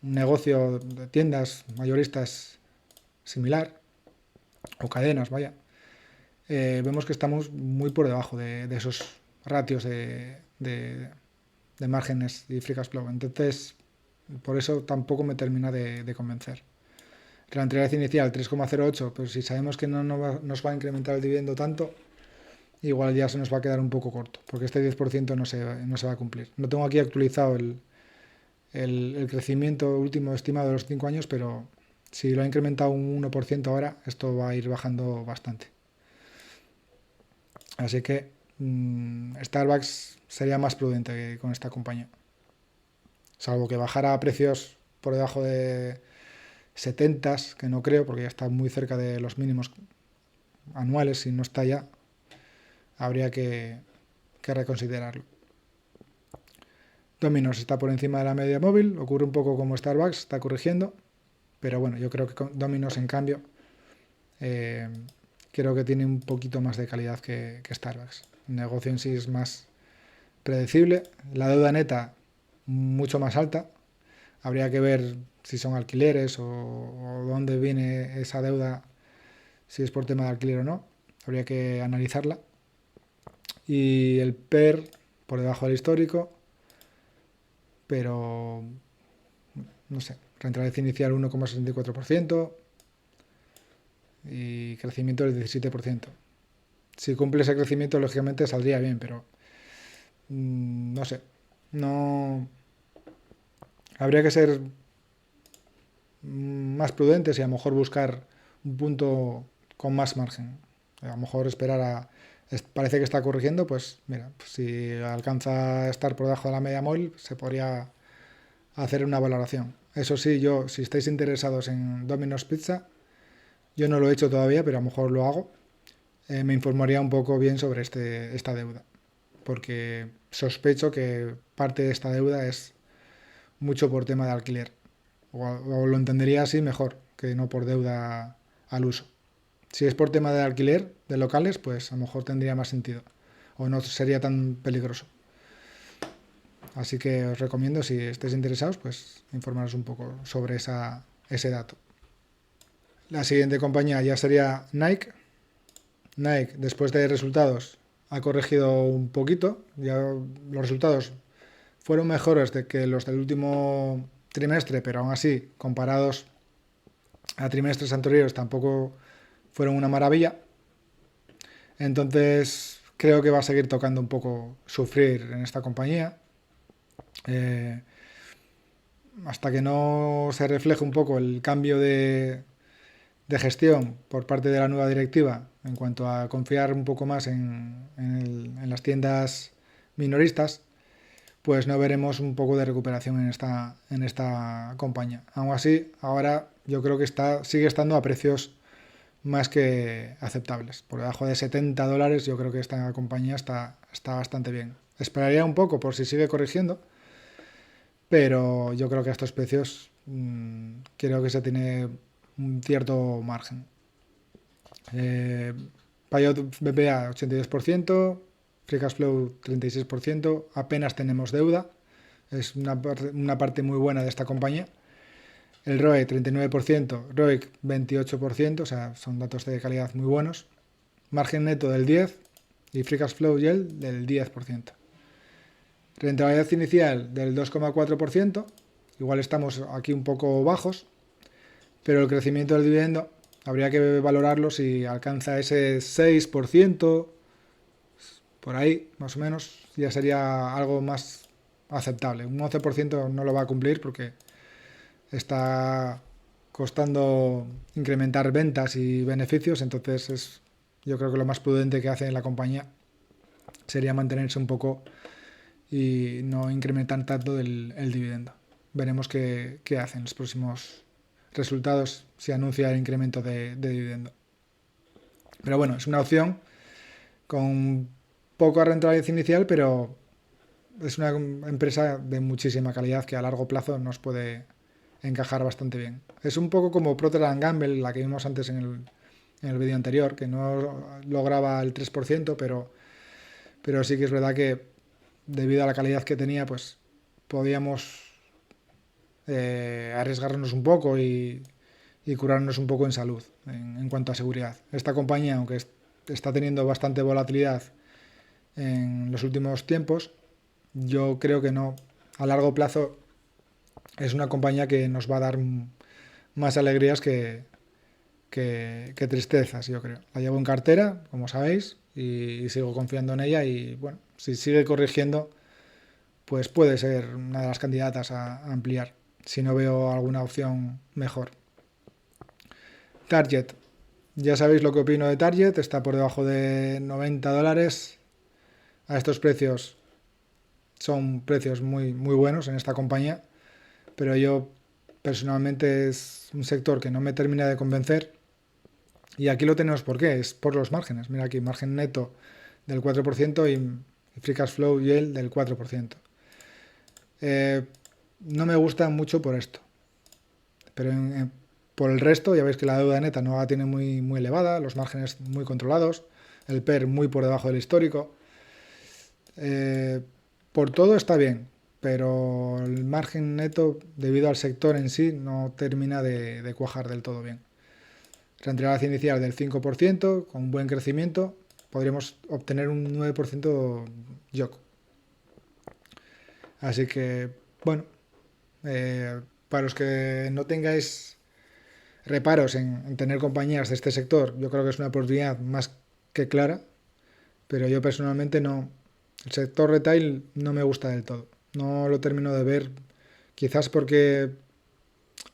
negocio de tiendas mayoristas similar, o cadenas, vaya, vemos que estamos muy por debajo de esos ratios de márgenes y free cash flow. Entonces, por eso tampoco me termina de convencer. Rentabilidad inicial 3,08, pero si sabemos que nos va a incrementar el dividendo tanto, igual ya se nos va a quedar un poco corto, porque este 10% no se va a cumplir. No tengo aquí actualizado el crecimiento último estimado de los 5 años, pero si lo ha incrementado un 1% ahora, esto va a ir bajando bastante. Así que Starbucks sería más prudente con esta compañía. Salvo que bajara a precios por debajo de 70, que no creo, porque ya está muy cerca de los mínimos anuales, si no está ya, habría que reconsiderarlo. Domino's está por encima de la media móvil, ocurre un poco como Starbucks, está corrigiendo, pero bueno, yo creo que Domino's en cambio creo que tiene un poquito más de calidad que Starbucks. El negocio en sí es más predecible, la deuda neta mucho más alta, habría que ver si son alquileres o dónde viene esa deuda, si es por tema de alquiler o no, habría que analizarla. Y el PER por debajo del histórico, pero no sé, rentabilidad inicial 1,64% y crecimiento del 17%. Si cumple ese crecimiento, lógicamente saldría bien, pero no sé, no Habría que ser más prudentes y a lo mejor buscar un punto con más margen. A lo mejor esperar a... Parece que está corrigiendo, pues mira, pues si alcanza a estar por debajo de la media móvil, se podría hacer una valoración. Eso sí, yo, si estáis interesados en Domino's Pizza, yo no lo he hecho todavía, pero a lo mejor lo hago. Me informaría un poco bien sobre esta deuda, porque sospecho que parte de esta deuda es mucho por tema de alquiler. O lo entendería así mejor, que no por deuda al uso. Si es por tema de alquiler de locales, pues a lo mejor tendría más sentido. O no sería tan peligroso. Así que os recomiendo, si estáis interesados, pues informaros un poco sobre ese dato. La siguiente compañía ya sería Nike. Nike, después de resultados, ha corregido un poquito. Ya los resultados fueron mejores que los del último trimestre, pero aún así, comparados a trimestres anteriores, tampoco fueron una maravilla. Entonces, creo que va a seguir tocando un poco sufrir en esta compañía. Eh, Hasta que no se refleje un poco el cambio de gestión por parte de la nueva directiva en cuanto a confiar un poco más en las tiendas minoristas, pues no veremos un poco de recuperación en esta compañía. Aún así, ahora yo creo que sigue estando a precios más que aceptables. Por debajo de $70 yo creo que esta compañía está bastante bien. Esperaría un poco por si sigue corrigiendo, pero yo creo que a estos precios creo que se tiene un cierto margen. Eh, Payot BPA 82%, Free Cash Flow 36%, apenas tenemos deuda, es una parte muy buena de esta compañía. El ROE 39%, ROIC 28%, o sea, son datos de calidad muy buenos. Margen neto del 10% y Free Cash Flow Yield del 10%. Rentabilidad inicial del 2,4%, igual estamos aquí un poco bajos, pero el crecimiento del dividendo habría que valorarlo si alcanza ese 6%, por ahí, más o menos, ya sería algo más aceptable. Un 11% no lo va a cumplir porque está costando incrementar ventas y beneficios, entonces yo creo que lo más prudente que hace la compañía sería mantenerse un poco y no incrementar tanto el dividendo. Veremos qué hacen los próximos resultados si anuncia el incremento de dividendo. Pero bueno, es una opción con poca rentabilidad inicial, pero es una empresa de muchísima calidad que a largo plazo nos puede encajar bastante bien. Es un poco como Procter Gamble, la que vimos antes en el vídeo anterior, que no lograba el 3%, pero sí que es verdad que debido a la calidad que tenía, pues podíamos arriesgarnos un poco y curarnos un poco en salud en cuanto a seguridad. Esta compañía, aunque está teniendo bastante volatilidad en los últimos tiempos, yo creo que no. A largo plazo es una compañía que nos va a dar más alegrías que tristezas, yo creo. La llevo en cartera, como sabéis, y sigo confiando en ella y bueno, si sigue corrigiendo, pues puede ser una de las candidatas a ampliar, si no veo alguna opción mejor. Target. Ya sabéis lo que opino de Target, está por debajo de $90. A estos precios son precios muy, muy buenos en esta compañía, pero yo personalmente es un sector que no me termina de convencer. Y aquí lo tenemos por qué, es por los márgenes. Mira aquí, margen neto del 4% y Free Cash Flow Yield del 4%. Eh, no me gusta mucho por esto, pero por el resto ya veis que la deuda neta no la tiene muy, muy elevada, los márgenes muy controlados, el PER muy por debajo del histórico. Eh, por todo está bien, pero el margen neto, debido al sector en sí, no termina de cuajar del todo bien. Rentabilidad inicial del 5%, con un buen crecimiento, podríamos obtener un 9% YOC. Así que, bueno, para los que no tengáis reparos en tener compañías de este sector, yo creo que es una oportunidad más que clara, pero yo personalmente no. El sector retail no me gusta del todo. No lo termino de ver quizás porque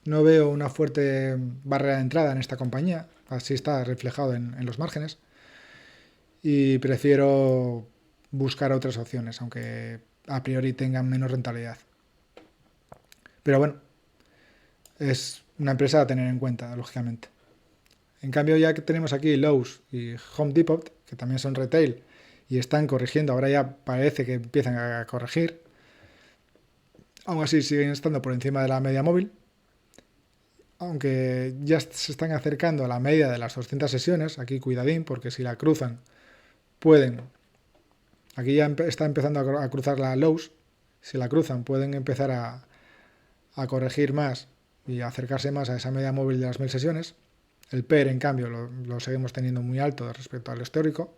no veo una fuerte barrera de entrada en esta compañía, así está reflejado en los márgenes, y prefiero buscar otras opciones, aunque a priori tengan menos rentabilidad. Pero bueno, es una empresa a tener en cuenta, lógicamente. En cambio, ya que tenemos aquí Lowe's y Home Depot, que también son retail y están corrigiendo, ahora ya parece que empiezan a corregir, aún así siguen estando por encima de la media móvil, aunque ya se están acercando a la media de las 200 sesiones, aquí cuidadín, porque si la cruzan, pueden, aquí ya está empezando a cruzar la Lowe's, si la cruzan pueden empezar a corregir más y a acercarse más a esa media móvil de las 1000 sesiones. El PER, en cambio, lo seguimos teniendo muy alto respecto al histórico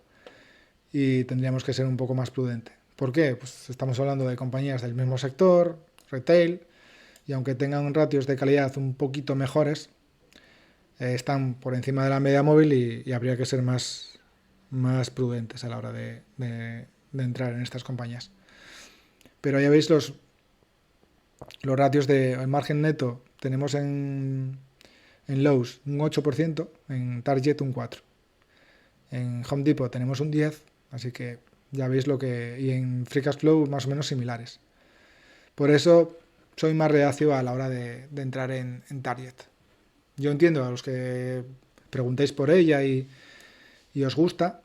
y tendríamos que ser un poco más prudente. ¿Por qué? Pues estamos hablando de compañías del mismo sector, retail, y aunque tengan ratios de calidad un poquito mejores, están por encima de la media móvil y habría que ser más prudentes a la hora de entrar en estas compañías. Pero ya veis los ratios de margen neto, tenemos en Lowe's un 8%, en Target un 4%. En Home Depot tenemos un 10%, así que ya veis lo que... Y en Free Cash Flow más o menos similares. Por eso soy más reacio a la hora de entrar en Target. Yo entiendo a los que preguntéis por ella y os gusta.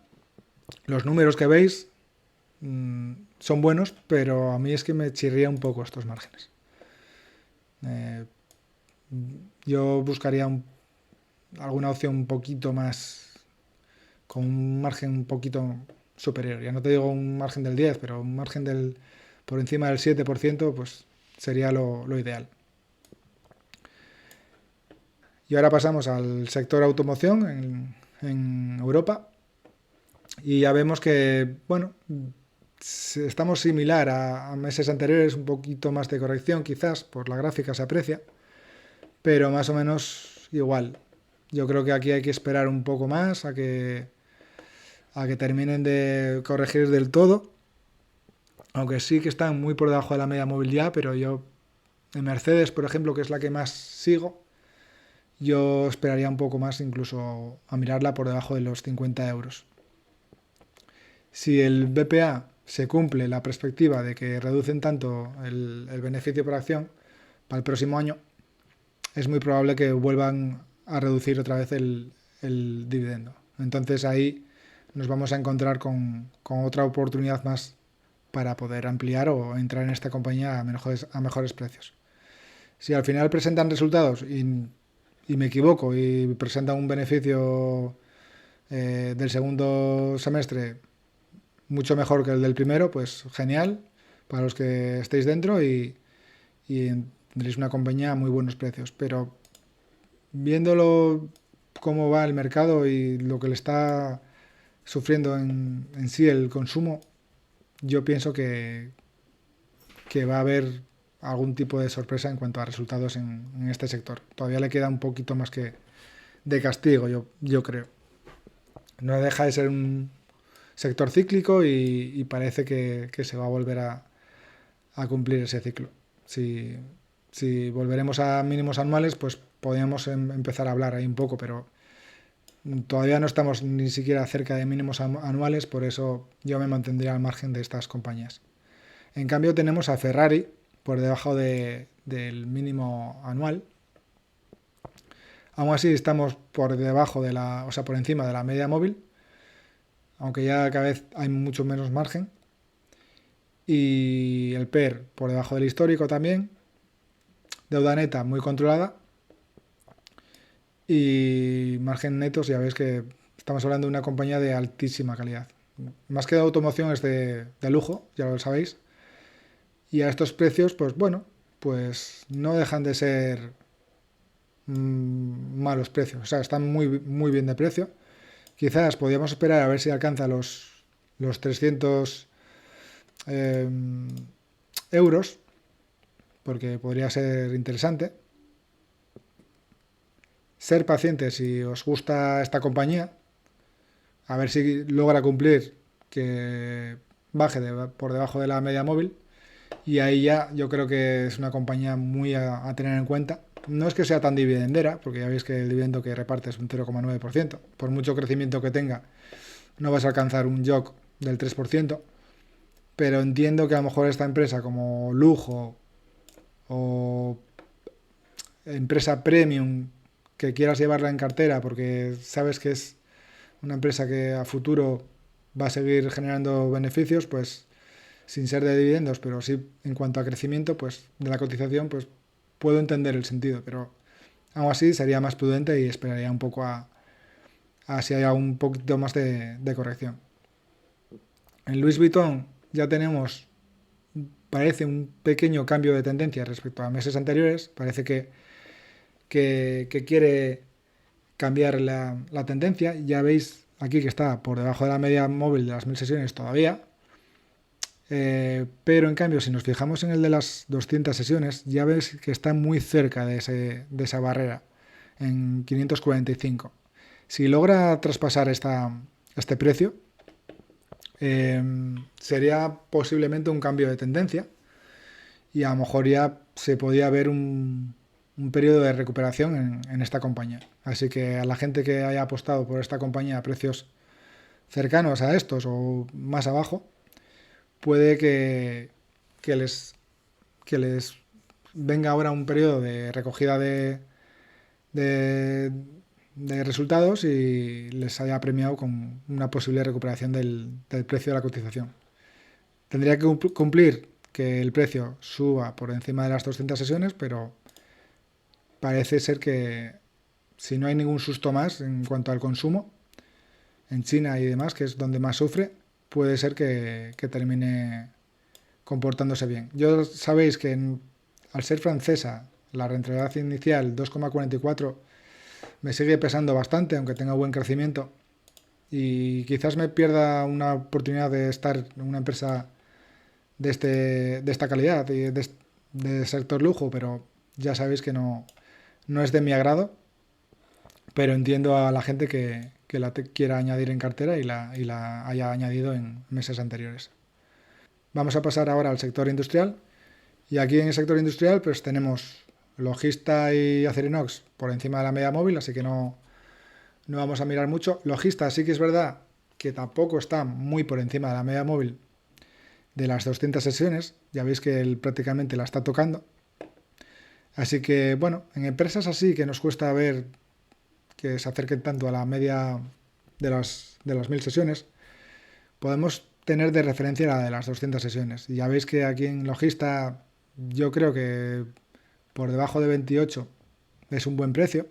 Los números que veis son buenos, pero a mí es que me chirría un poco estos márgenes. Yo buscaría alguna opción un poquito más, con un margen un poquito superior. Ya no te digo un margen del 10, pero un margen por encima del 7%, pues sería lo ideal. Y ahora pasamos al sector automoción en Europa. Y ya vemos que, bueno, estamos similar a meses anteriores, un poquito más de corrección quizás, por la gráfica se aprecia, pero más o menos igual. Yo creo que aquí hay que esperar un poco más a que terminen de corregir del todo, aunque sí que están muy por debajo de la media móvil ya, pero yo en Mercedes, por ejemplo, que es la que más sigo, yo esperaría un poco más, incluso a mirarla por debajo de los 50 euros. Si el BPA se cumple la perspectiva de que reducen tanto el beneficio por acción para el próximo año, es muy probable que vuelvan a reducir otra vez el dividendo. Entonces ahí nos vamos a encontrar con otra oportunidad más para poder ampliar o entrar en esta compañía a mejores precios. Si al final presentan resultados y me equivoco y presentan un beneficio del segundo semestre mucho mejor que el del primero, pues genial para los que estéis dentro y tendréis una compañía a muy buenos precios. Pero viéndolo cómo va el mercado y lo que le está sufriendo en sí el consumo, yo pienso que va a haber algún tipo de sorpresa en cuanto a resultados en este sector. Todavía le queda un poquito más que de castigo, yo creo. No deja de ser un sector cíclico y parece que se va a volver a cumplir ese ciclo. Si volveremos a mínimos anuales, pues podríamos empezar a hablar ahí un poco, pero todavía no estamos ni siquiera cerca de mínimos anuales, por eso yo me mantendría al margen de estas compañías. En cambio tenemos a Ferrari por debajo del mínimo anual. Aún así estamos por debajo o sea, por encima de la media móvil, aunque ya cada vez hay mucho menos margen. Y el PER por debajo del histórico también. Deuda neta muy controlada. Y margen netos, ya veis que estamos hablando de una compañía de altísima calidad. Más que de automoción es de lujo, ya lo sabéis. Y a estos precios, pues bueno, pues no dejan de ser malos precios. O sea, están muy bien de precio. Quizás podríamos esperar a ver si alcanza los 300 euros, porque podría ser interesante. Ser pacientes si os gusta esta compañía, a ver si logra cumplir que baje por debajo de la media móvil Y ahí ya yo creo que es una compañía muy a tener en cuenta. No es que sea tan dividendera, porque ya veis que el dividendo que reparte es un 0,9%. Por mucho crecimiento que tenga, no vas a alcanzar un YOC del 3%. Pero entiendo que a lo mejor esta empresa como lujo o empresa premium que quieras llevarla en cartera porque sabes que es una empresa que a futuro va a seguir generando beneficios, pues sin ser de dividendos, pero sí en cuanto a crecimiento, pues de la cotización, pues puedo entender el sentido, pero aún así sería más prudente y esperaría un poco a si hay un poquito más de corrección. En Louis Vuitton ya tenemos, parece un pequeño cambio de tendencia respecto a meses anteriores, parece que quiere cambiar la tendencia. Ya veis aquí que está por debajo de la media móvil de las 1000 sesiones todavía. Pero en cambio, si nos fijamos en el de las 200 sesiones, ya ves que está muy cerca de esa barrera, en 545. Si logra traspasar este precio, eh, sería posiblemente un cambio de tendencia y a lo mejor ya se podía ver un periodo de recuperación en esta compañía. Así que a la gente que haya apostado por esta compañía a precios cercanos a estos o más abajo, puede que les, que les venga ahora un periodo de recogida de, de resultados y les haya premiado con una posible recuperación del precio de la cotización. Tendría que cumplir que el precio suba por encima de las 200 sesiones, pero parece ser que si no hay ningún susto más en cuanto al consumo, en China y demás, que es donde más sufre, puede ser que termine comportándose bien. Yo sabéis que al ser francesa, la rentabilidad inicial 2,44 me sigue pesando bastante, aunque tenga buen crecimiento. Y quizás me pierda una oportunidad de estar en una empresa de esta calidad y de sector lujo, pero ya sabéis que no es de mi agrado, pero entiendo a la gente que la quiera añadir en cartera y la haya añadido en meses anteriores. Vamos a pasar ahora al sector industrial. Y aquí en el sector industrial pues tenemos Logista y Acerinox por encima de la media móvil, así que no vamos a mirar mucho. Logista sí que es verdad que tampoco está muy por encima de la media móvil de las 200 sesiones. Ya veis que él prácticamente la está tocando. Así que bueno, en empresas así que nos cuesta ver que se acerquen tanto a la media de las 1000 sesiones, podemos tener de referencia la de las 200 sesiones. Y ya veis que aquí en Logista yo creo que por debajo de 28 es un buen precio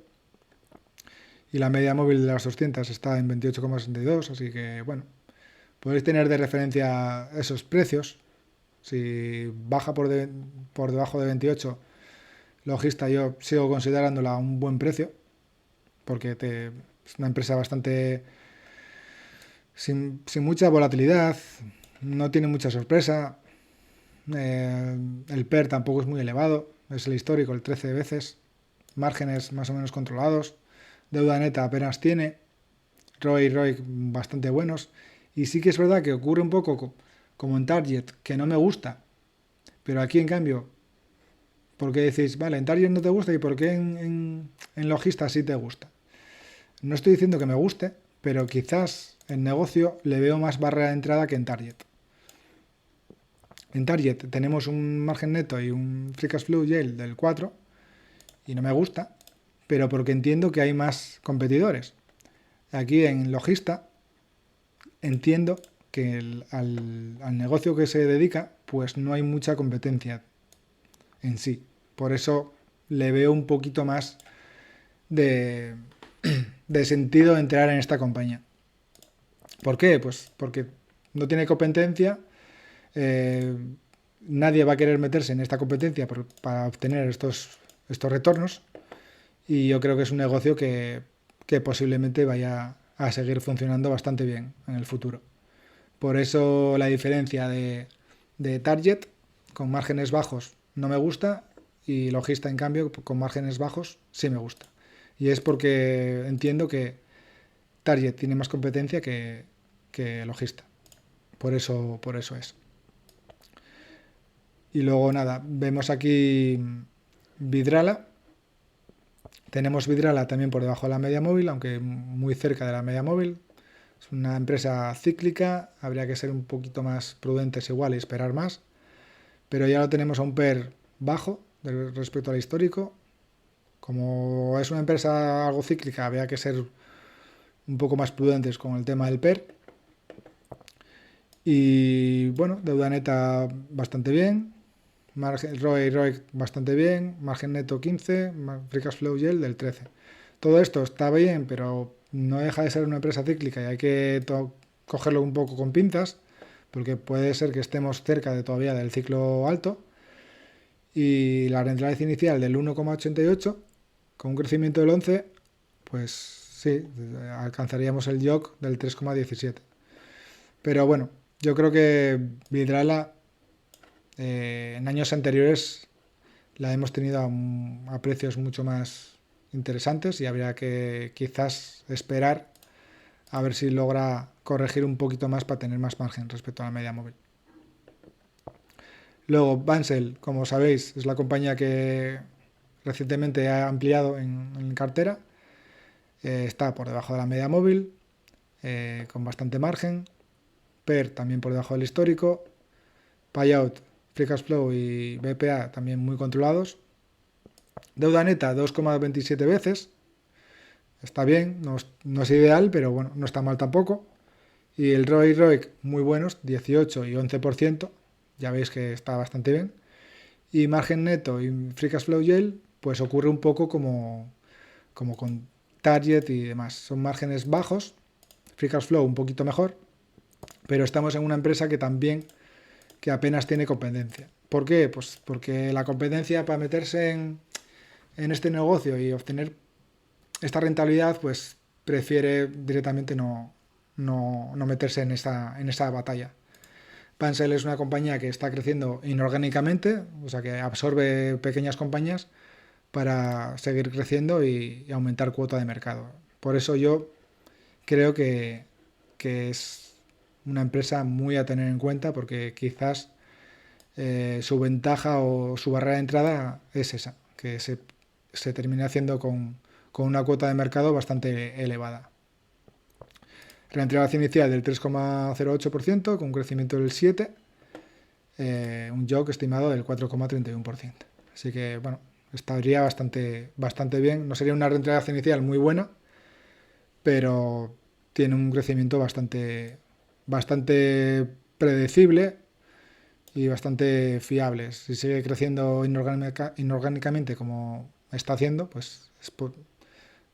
y la media móvil de las 200 está en 28,62, así que bueno, podéis tener de referencia esos precios. Si baja por debajo de 28, Logista yo sigo considerándola un buen precio porque es una empresa bastante sin mucha volatilidad, no tiene mucha sorpresa, el PER tampoco es muy elevado, es el histórico, el 13 veces, márgenes más o menos controlados, deuda neta apenas tiene, ROI bastante buenos, y sí que es verdad que ocurre un poco como en Target, que no me gusta, pero aquí en cambio, ¿por qué decís, vale, en Target no te gusta y por qué en Logista sí te gusta? No estoy diciendo que me guste, pero quizás en negocio le veo más barrera de entrada que en Target. En Target tenemos un margen neto y un free cash flow yield del 4 y no me gusta, pero porque entiendo que hay más competidores. Aquí en Logista entiendo que al negocio que se dedica pues no hay mucha competencia en sí. Por eso le veo un poquito más de, de sentido entrar en esta compañía. ¿Por qué? Pues porque no tiene competencia, eh, nadie va a querer meterse en esta competencia para obtener estos retornos y yo creo que es un negocio que posiblemente vaya a seguir funcionando bastante bien en el futuro. Por eso la diferencia de Target con márgenes bajos no me gusta y Logista en cambio con márgenes bajos sí me gusta. Y es porque entiendo que Target tiene más competencia que Logista. Por eso es. Y luego nada, vemos aquí Vidrala. Tenemos Vidrala también por debajo de la media móvil, aunque muy cerca de la media móvil. Es una empresa cíclica, habría que ser un poquito más prudentes igual y esperar más. Pero ya lo tenemos a un PER bajo respecto al histórico. Como es una empresa algo cíclica, habría que ser un poco más prudentes con el tema del PER. Y bueno, deuda neta bastante bien, margen, ROE y ROIC bastante bien, margen neto 15, free cash flow yield del 13. Todo esto está bien, pero no deja de ser una empresa cíclica y hay que cogerlo un poco con pinzas, porque puede ser que estemos cerca de todavía del ciclo alto. Y la rentabilidad inicial del 1,88, con un crecimiento del 11, pues sí, alcanzaríamos el YOC del 3,17. Pero bueno, yo creo que Vidrala en años anteriores la hemos tenido a precios mucho más interesantes y habría que quizás esperar a ver si logra corregir un poquito más para tener más margen respecto a la media móvil. Luego, Bansell, como sabéis, es la compañía que recientemente ha ampliado en cartera. Está por debajo de la media móvil, con bastante margen. PER también por debajo del histórico. Payout, Free Cash Flow y BPA también muy controlados. Deuda neta 2,27 veces. Está bien, no es ideal, pero bueno, no está mal tampoco. Y el ROE y ROIC muy buenos, 18 y 11%. Ya veis que está bastante bien. Y margen neto y Free Cash Flow Yield, pues ocurre un poco como con Target y demás. Son márgenes bajos, Free Cash Flow un poquito mejor, pero estamos en una empresa que apenas tiene competencia. ¿Por qué? Pues porque la competencia para meterse en este negocio y obtener esta rentabilidad, pues prefiere directamente no meterse en esa batalla. Pansell es una compañía que está creciendo inorgánicamente, o sea que absorbe pequeñas compañías para seguir creciendo y aumentar cuota de mercado. Por eso yo creo que es una empresa muy a tener en cuenta porque quizás su ventaja o su barrera de entrada es esa, que se termina haciendo con una cuota de mercado bastante elevada. Rentabilidad inicial del 3,08% con un crecimiento del 7%, un YOC estimado del 4,31%. Así que bueno, estaría bastante bien. No sería una rentabilidad inicial muy buena, pero tiene un crecimiento bastante predecible y bastante fiable. Si sigue creciendo inorgánicamente como está haciendo, pues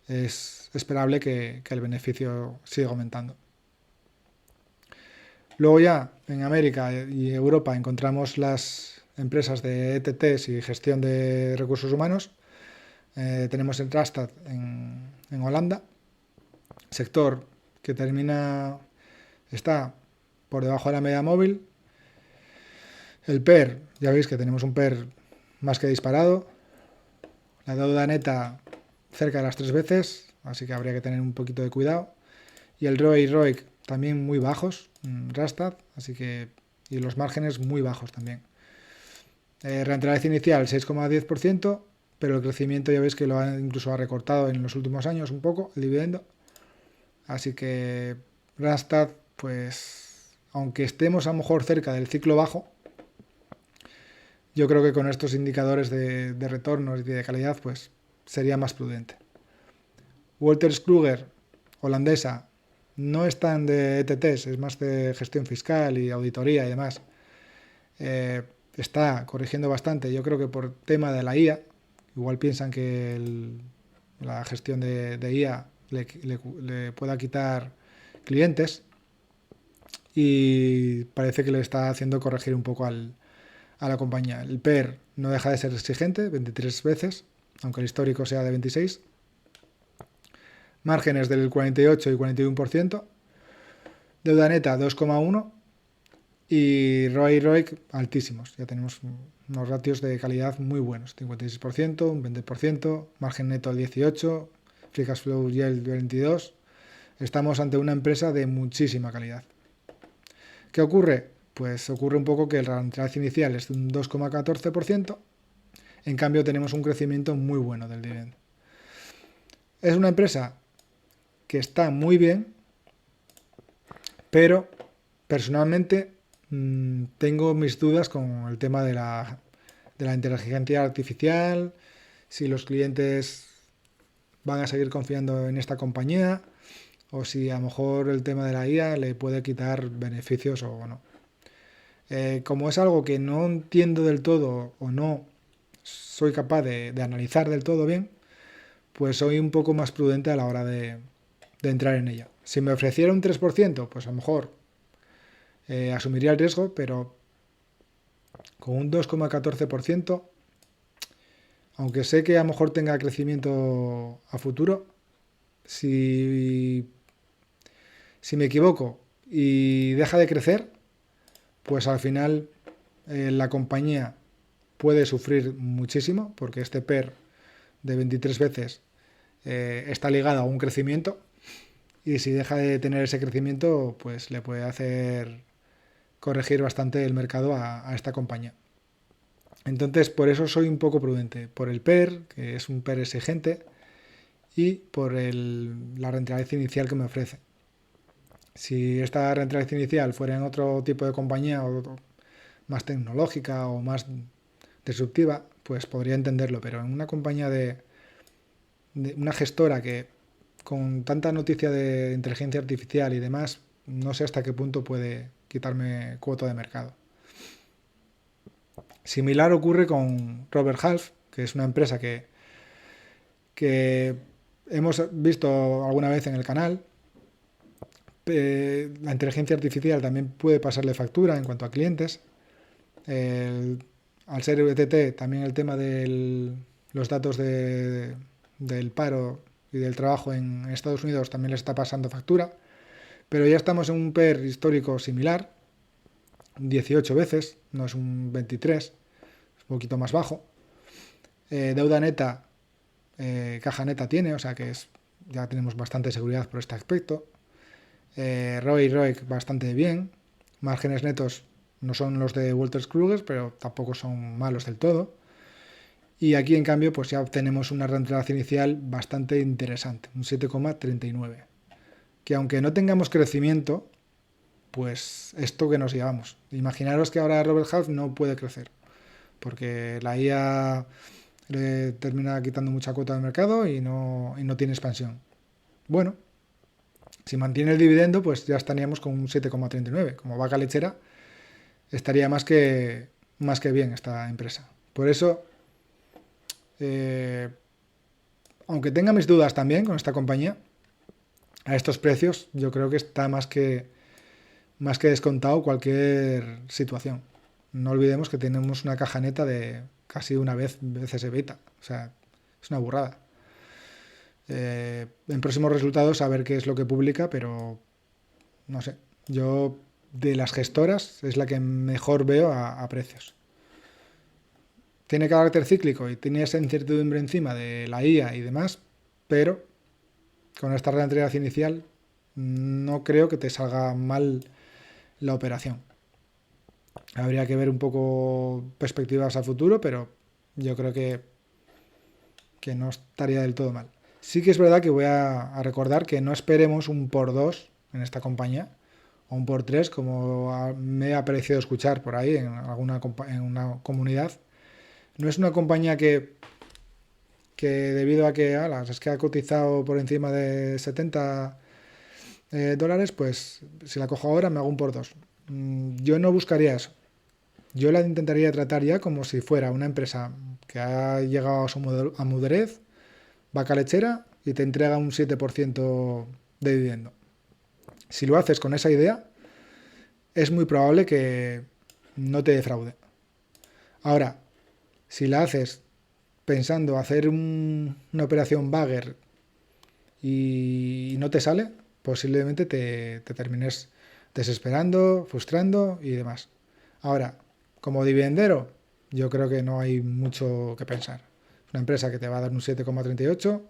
es esperable que el beneficio siga aumentando. Luego ya en América y Europa encontramos las empresas de ETTs y gestión de recursos humanos. Tenemos el Randstad en Holanda, sector que está por debajo de la media móvil. El PER, ya veis que tenemos un PER más que disparado. La deuda neta cerca de las 3 veces, así que habría que tener un poquito de cuidado. Y el ROE y ROIC también muy bajos, Randstad, así que y los márgenes muy bajos también. Rentabilidad inicial 6,10%, pero el crecimiento ya veis que incluso ha recortado en los últimos años un poco el dividendo. Así que Randstad, pues aunque estemos a lo mejor cerca del ciclo bajo, yo creo que con estos indicadores de retornos y de calidad, pues sería más prudente. Wolters Kluwer, holandesa, no es tan de ETTs, es más de gestión fiscal y auditoría y demás. Está corrigiendo bastante, yo creo que por tema de la IA, igual piensan que la gestión de IA le pueda quitar clientes y parece que le está haciendo corregir un poco a la compañía. El PER no deja de ser exigente, 23 veces, aunque el histórico sea de 26. Márgenes del 48 y 41%. Deuda neta 2,1 y ROE y ROIC altísimos. Ya tenemos unos ratios de calidad muy buenos, 56%, un 20%, margen neto al 18%, free cash flow yield 22%. Estamos ante una empresa de muchísima calidad. ¿Qué ocurre? pues ocurre un poco que la rentabilidad inicial es de un 2,14%, en cambio tenemos un crecimiento muy bueno del dividendo. Es una empresa que está muy bien, pero personalmente tengo mis dudas con el tema de la inteligencia artificial, si los clientes van a seguir confiando en esta compañía o si a lo mejor el tema de la IA le puede quitar beneficios o no. Como es algo que no entiendo del todo o no soy capaz de analizar del todo bien, pues soy un poco más prudente a la hora de entrar en ella. Si me ofreciera un 3%, pues a lo mejor asumiría el riesgo, pero con un 2,14%, aunque sé que a lo mejor tenga crecimiento a futuro, si, si me equivoco y deja de crecer, pues al final la compañía puede sufrir muchísimo, porque este PER de 23 veces está ligado a un crecimiento, y si deja de tener ese crecimiento, pues le puede hacer corregir bastante el mercado a esta compañía. Entonces, por eso soy un poco prudente, por el PER, que es un PER exigente, y por la rentabilidad inicial que me ofrece. Si esta rentabilidad inicial fuera en otro tipo de compañía, o más tecnológica o más disruptiva, pues podría entenderlo, pero en una compañía de una gestora que con tanta noticia de inteligencia artificial y demás, no sé hasta qué punto puede quitarme cuota de mercado. Similar ocurre con Robert Half, que es una empresa que hemos visto alguna vez en el canal. La inteligencia artificial también puede pasarle factura en cuanto a clientes. Al ser VTT, también el tema de los datos del paro y del trabajo en Estados Unidos también le está pasando factura. Pero ya estamos en un PER histórico similar, 18 veces, no es un 23, es un poquito más bajo. Deuda neta, caja neta tiene, o sea que ya tenemos bastante seguridad por este aspecto. ROI y ROIC bastante bien. Márgenes netos no son los de Wolters Kluwer, pero tampoco son malos del todo. Y aquí, en cambio, pues ya obtenemos una rentabilidad inicial bastante interesante, un 7,39. Que aunque no tengamos crecimiento, pues esto que nos llevamos. Imaginaros que ahora Robert Half no puede crecer, porque la IA le termina quitando mucha cuota del mercado y no tiene expansión. Bueno, si mantiene el dividendo, pues ya estaríamos con un 7,39. Como vaca lechera, estaría más que bien esta empresa. Por eso, aunque tenga mis dudas también con esta compañía, a estos precios yo creo que está más que descontado cualquier situación. No olvidemos que tenemos una caja neta de casi una veces EBITDA. O sea, es una burrada. En próximos resultados a ver qué es lo que publica, pero no sé. Yo de las gestoras es la que mejor veo a precios. Tiene carácter cíclico y tiene esa incertidumbre encima de la IA y demás, pero con esta rentabilidad inicial no creo que te salga mal la operación. Habría que ver un poco perspectivas a futuro, pero yo creo que no estaría del todo mal. Sí que es verdad que voy a recordar que no esperemos un por 2 en esta compañía, o un por 3 como me ha parecido escuchar por ahí en una comunidad. No es una compañía que debido a que es que ha cotizado por encima de 70 dólares, pues si la cojo ahora me hago un por 2. Yo no buscaría eso. Yo la intentaría tratar ya como si fuera una empresa que ha llegado a su madurez, vaca lechera, y te entrega un 7% de dividendo. Si lo haces con esa idea, es muy probable que no te defraude. Ahora, si la haces pensando hacer una operación bagger y no te sale, posiblemente te termines desesperando, frustrando y demás. Ahora, como dividendero, yo creo que no hay mucho que pensar. Es una empresa que te va a dar un 7,38.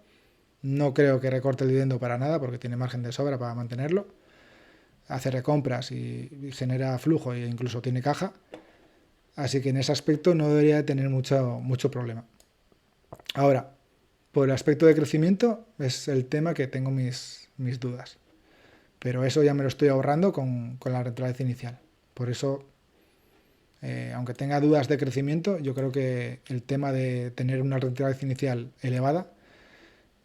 No creo que recorte el dividendo para nada porque tiene margen de sobra para mantenerlo. hace recompras y genera flujo e incluso tiene caja. Así que en ese aspecto no debería tener mucho problema. Ahora, por el aspecto de crecimiento es el tema que tengo mis dudas. Pero eso ya me lo estoy ahorrando con la rentabilidad inicial. Por eso, aunque tenga dudas de crecimiento, yo creo que el tema de tener una rentabilidad inicial elevada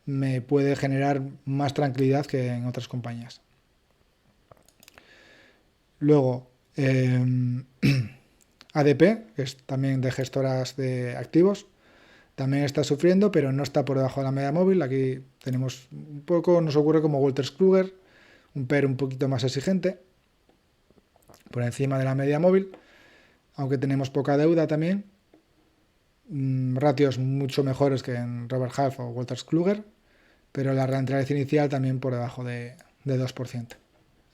me puede generar más tranquilidad que en otras compañías. Luego, ADP, que es también de gestoras de activos, también está sufriendo, pero no está por debajo de la media móvil. Aquí tenemos un poco, nos ocurre como Wolters Kluwer, un PER un poquito más exigente, por encima de la media móvil, aunque tenemos poca deuda también, ratios mucho mejores que en Robert Half o Wolters Kluwer, pero la rentabilidad inicial también por debajo de 2%.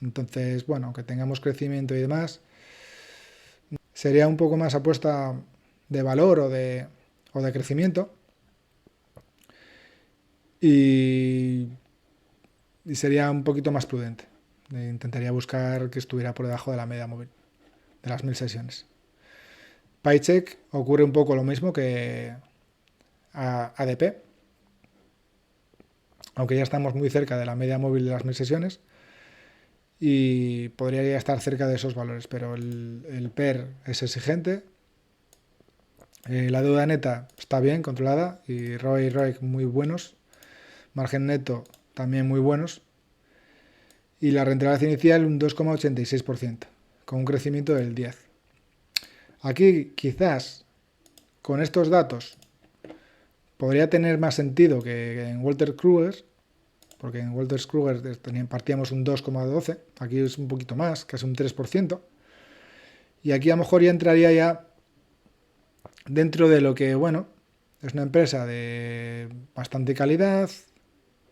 Entonces, bueno, aunque tengamos crecimiento y demás, sería un poco más apuesta de valor o de crecimiento, y sería un poquito más prudente. Intentaría buscar que estuviera por debajo de la media móvil, de las 1000 sesiones. Paycheck ocurre un poco lo mismo que ADP, aunque ya estamos muy cerca de la media móvil de las 1000 sesiones y podría ya estar cerca de esos valores, pero el PER es exigente, la deuda neta está bien controlada y ROE y ROIC muy buenos, margen neto también muy buenos, y la rentabilidad inicial un 2,86%, con un crecimiento del 10%. Aquí quizás con estos datos podría tener más sentido que en Wolters Kluwer, porque en Wolters Kluwer partíamos un 2,12%, aquí es un poquito más, casi un 3%, y aquí a lo mejor ya entraría ya dentro de lo que, bueno, es una empresa de bastante calidad,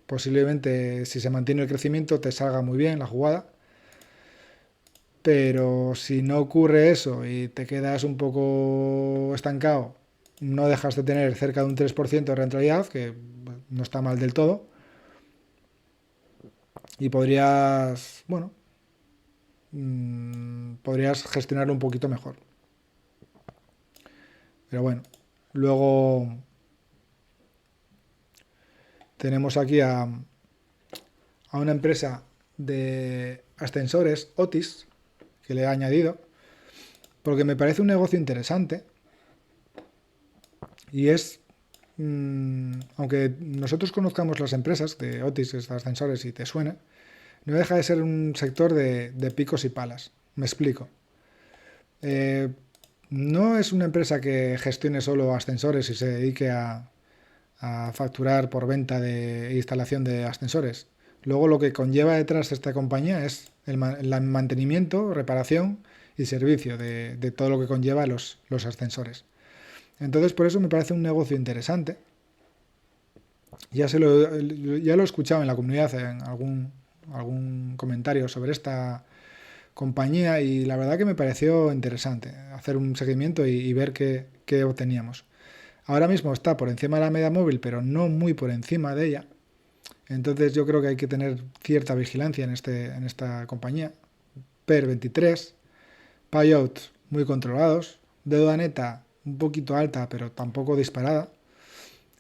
posiblemente si se mantiene el crecimiento te salga muy bien la jugada, pero si no ocurre eso y te quedas un poco estancado, no dejas de tener cerca de un 3% de rentabilidad, que no está mal del todo, y podrías, bueno, podrías gestionarlo un poquito mejor. Pero bueno, luego tenemos aquí a una empresa de ascensores, Otis, que le he añadido, porque me parece un negocio interesante y es, aunque nosotros conozcamos las empresas de Otis, de ascensores, y te suena, no deja de ser un sector de picos y palas. Me explico. No es una empresa que gestione solo ascensores y se dedique a facturar por venta de instalación de ascensores. Luego lo que conlleva detrás de esta compañía es el mantenimiento, reparación y servicio de todo lo que conlleva los ascensores. Entonces por eso me parece un negocio interesante. Ya lo he escuchado en la comunidad en algún comentario sobre esta compañía y la verdad que me pareció interesante hacer un seguimiento y ver qué obteníamos. Ahora mismo está por encima de la media móvil, pero no muy por encima de ella. Entonces yo creo que hay que tener cierta vigilancia en esta compañía. PER 23, payouts muy controlados, deuda neta un poquito alta, pero tampoco disparada.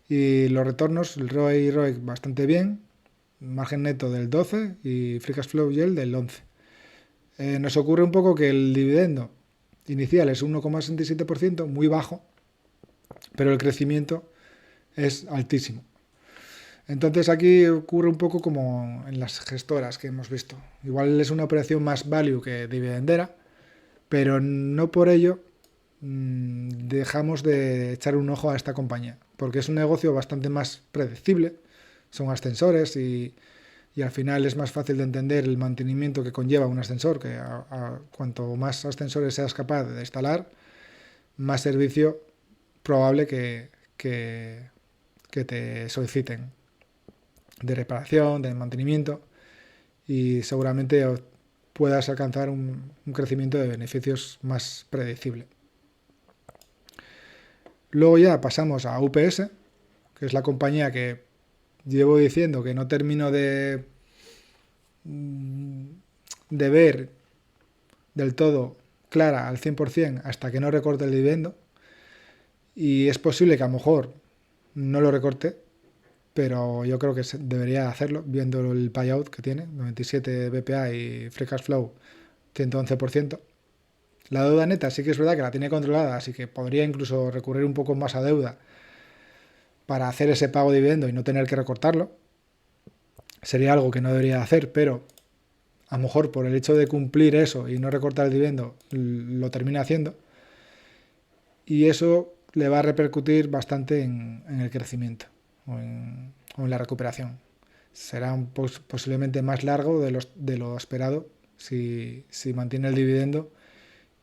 Y los retornos, el ROE y ROIC bastante bien, margen neto del 12 y free cash flow yield del 11. Nos ocurre un poco que el dividendo inicial es 1,67%, muy bajo, pero el crecimiento es altísimo. Entonces aquí ocurre un poco como en las gestoras que hemos visto. Igual es una operación más value que dividendera, pero no por ello dejamos de echar un ojo a esta compañía, porque es un negocio bastante más predecible, son ascensores y al final es más fácil de entender el mantenimiento que conlleva un ascensor, que cuanto más ascensores seas capaz de instalar, más servicio probable que te soliciten de reparación, de mantenimiento, y seguramente puedas alcanzar un crecimiento de beneficios más predecible. Luego ya pasamos a UPS, que es la compañía que llevo diciendo que no termino de de ver del todo clara al 100% hasta que no recorte el dividendo, y es posible que a lo mejor no lo recorte, pero yo creo que debería hacerlo viendo el payout que tiene, 97 BPA y free cash flow 111%. La deuda neta sí que es verdad que la tiene controlada, así que podría incluso recurrir un poco más a deuda para hacer ese pago de dividendo y no tener que recortarlo. Sería algo que no debería hacer, pero a lo mejor por el hecho de cumplir eso y no recortar el dividendo lo termina haciendo, y eso le va a repercutir bastante en el crecimiento o en la recuperación. Será posiblemente más largo de lo esperado si mantiene el dividendo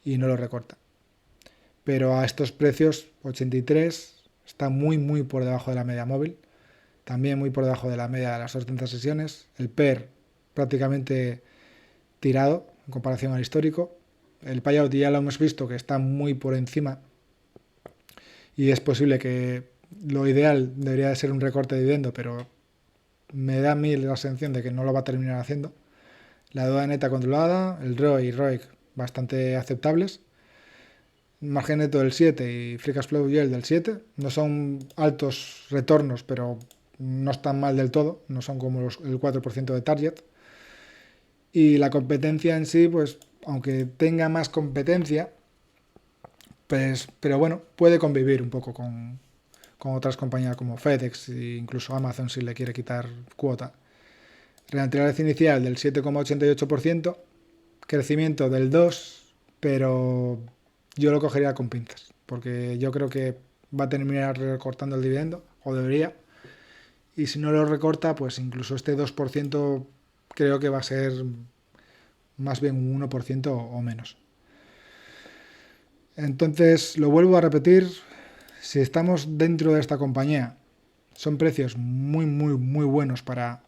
y no lo recorta. Pero a estos precios, 83 está muy por debajo de la media móvil, también muy por debajo de la media de las 200 sesiones. El PER prácticamente tirado en comparación al histórico. El payout ya lo hemos visto que está muy por encima, y es posible que lo ideal debería de ser un recorte de dividendo, pero me da a mí la sensación de que no lo va a terminar haciendo. La deuda neta controlada, el ROI y ROIC bastante aceptables, margen neto del 7 y free cash flow yield del 7. No son altos retornos, pero no están mal del todo, no son como el 4% de target. Y la competencia en sí, pues aunque tenga más competencia, pues, pero bueno, puede convivir un poco con otras compañías como FedEx e incluso Amazon si le quiere quitar cuota. Rentabilidad inicial del 7,88%, crecimiento del 2%, pero yo lo cogería con pinzas, porque yo creo que va a terminar recortando el dividendo, o debería, y si no lo recorta, pues incluso este 2% creo que va a ser más bien un 1% o menos. Entonces, lo vuelvo a repetir, si estamos dentro de esta compañía, son precios muy buenos para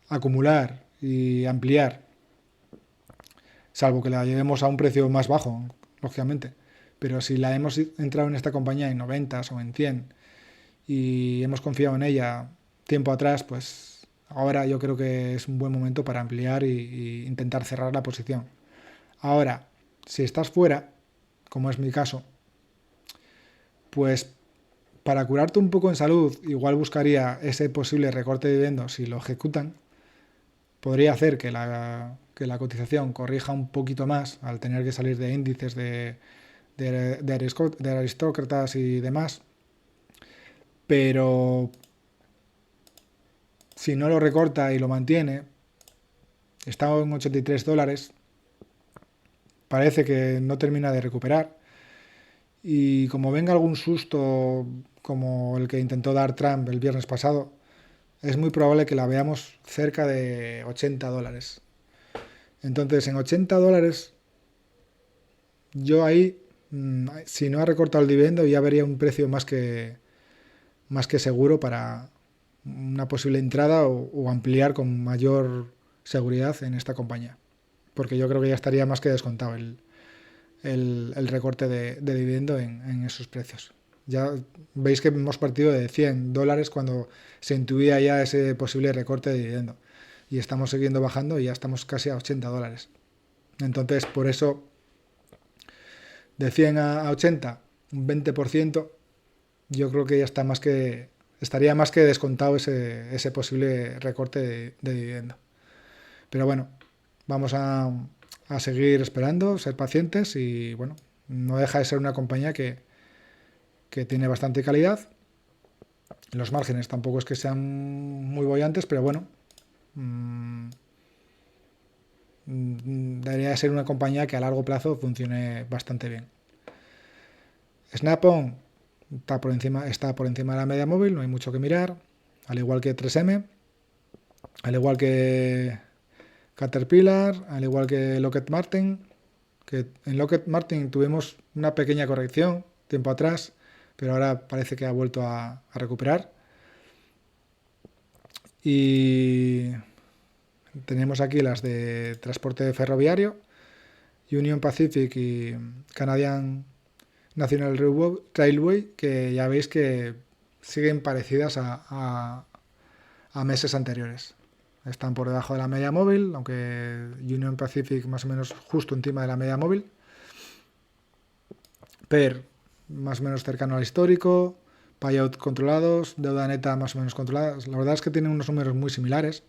acumular y ampliar, salvo que la llevemos a un precio más bajo, lógicamente. Pero si la hemos entrado en esta compañía en 90 o en 100 y hemos confiado en ella tiempo atrás, pues ahora yo creo que es un buen momento para ampliar y intentar cerrar la posición. Ahora, si estás fuera, como es mi caso, pues para curarte un poco en salud, igual buscaría ese posible recorte de dividendos si lo ejecutan. Podría hacer que la cotización corrija un poquito más al tener que salir de índices de aristócratas y demás, pero si no lo recorta y lo mantiene, está en $83, parece que no termina de recuperar, y como venga algún susto como el que intentó dar Trump el viernes pasado, es muy probable que la veamos cerca de $80. Entonces, en $80, yo ahí, si no ha recortado el dividendo, ya vería un precio más que seguro para una posible entrada o ampliar con mayor seguridad en esta compañía. Porque yo creo que ya estaría más que descontado el recorte de dividendo en esos precios. Ya veis que hemos partido de $100 cuando se intuía ya ese posible recorte de dividendo. Y estamos siguiendo bajando y ya estamos casi a $80. Entonces, por eso, de 100 a 80, un 20%, yo creo que ya estaría más que descontado ese posible recorte de dividendo. Pero bueno, vamos a seguir esperando, ser pacientes, y bueno, no deja de ser una compañía que tiene bastante calidad. Los márgenes tampoco es que sean muy bollantes, pero bueno, debería ser una compañía que a largo plazo funcione bastante bien. Snap-on está por encima de la media móvil, no hay mucho que mirar, al igual que 3M, al igual que Caterpillar, al igual que Lockheed Martin, que en Lockheed Martin tuvimos una pequeña corrección tiempo atrás, pero ahora parece que ha vuelto a recuperar. Y tenemos aquí las de transporte ferroviario, Union Pacific y Canadian National Railway, que ya veis que siguen parecidas a meses anteriores. están por debajo de la media móvil, aunque Union Pacific más o menos justo encima de la media móvil. PER más o menos cercano al histórico, payout controlados, deuda neta más o menos controlada. La verdad es que tienen unos números muy similares.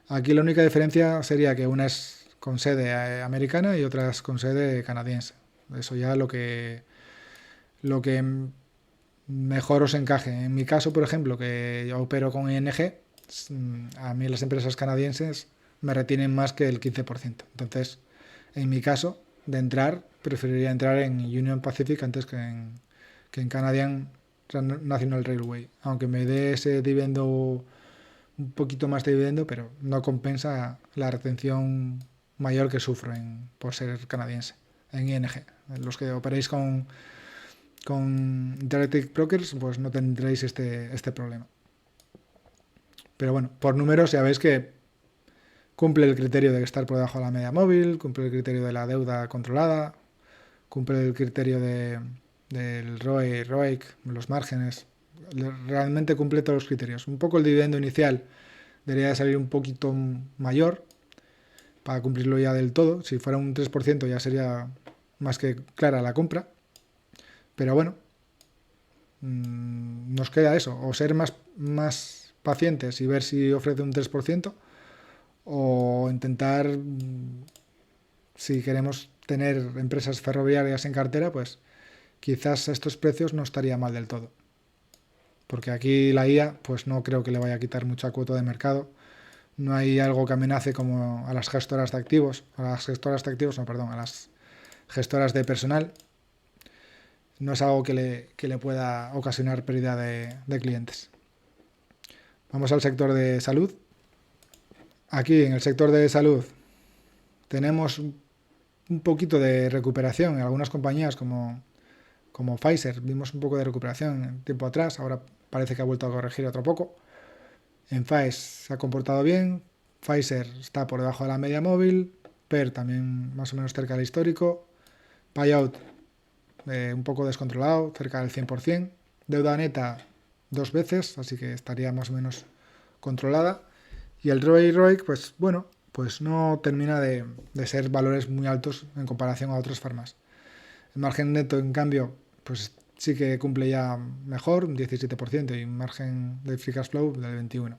Aquí la única diferencia sería que una es con sede americana y otra es con sede canadiense. Eso ya lo que mejor os encaje. En mi caso, por ejemplo, que yo opero con ING, a mí las empresas canadienses me retienen más que el 15%. Entonces, en mi caso, de entrar, preferiría entrar en Union Pacific antes que en Canadian National Railway. Aunque me dé ese dividendo, un poquito más de dividendo, pero no compensa la retención mayor que sufro por ser canadiense en ING. Los que operéis con Interactive Brokers, pues no tendréis este problema. Pero bueno, por números ya veis que cumple el criterio de estar por debajo de la media móvil, cumple el criterio de la deuda controlada, cumple el criterio del ROE, ROIC, los márgenes. Realmente cumple todos los criterios. Un poco el dividendo inicial debería de salir un poquito mayor para cumplirlo ya del todo. Si fuera un 3% ya sería más que clara la compra. Pero bueno, nos queda eso, o ser más pacientes y ver si ofrece un 3%, o intentar, si queremos tener empresas ferroviarias en cartera, pues quizás a estos precios no estaría mal del todo. Porque aquí la IA, pues no creo que le vaya a quitar mucha cuota de mercado. No hay algo que amenace como a las gestoras de activos, no, perdón, a las gestoras de personal. No es algo que le pueda ocasionar pérdida de clientes. Vamos al sector de salud. Aquí en el sector de salud tenemos un poquito de recuperación en algunas compañías como Pfizer. Vimos un poco de recuperación en tiempo atrás, ahora parece que ha vuelto a corregir otro poco. En Pfizer se ha comportado bien, Pfizer está por debajo de la media móvil, PER también más o menos cerca del histórico, payout un poco descontrolado, cerca del 100%, deuda neta 2 veces, así que estaría más o menos controlada, y el ROE y ROIC, pues bueno, pues no termina de ser valores muy altos en comparación a otras farmas. El margen neto, en cambio, pues sí que cumple ya mejor, un 17%, y un margen de free cash flow del 21%. La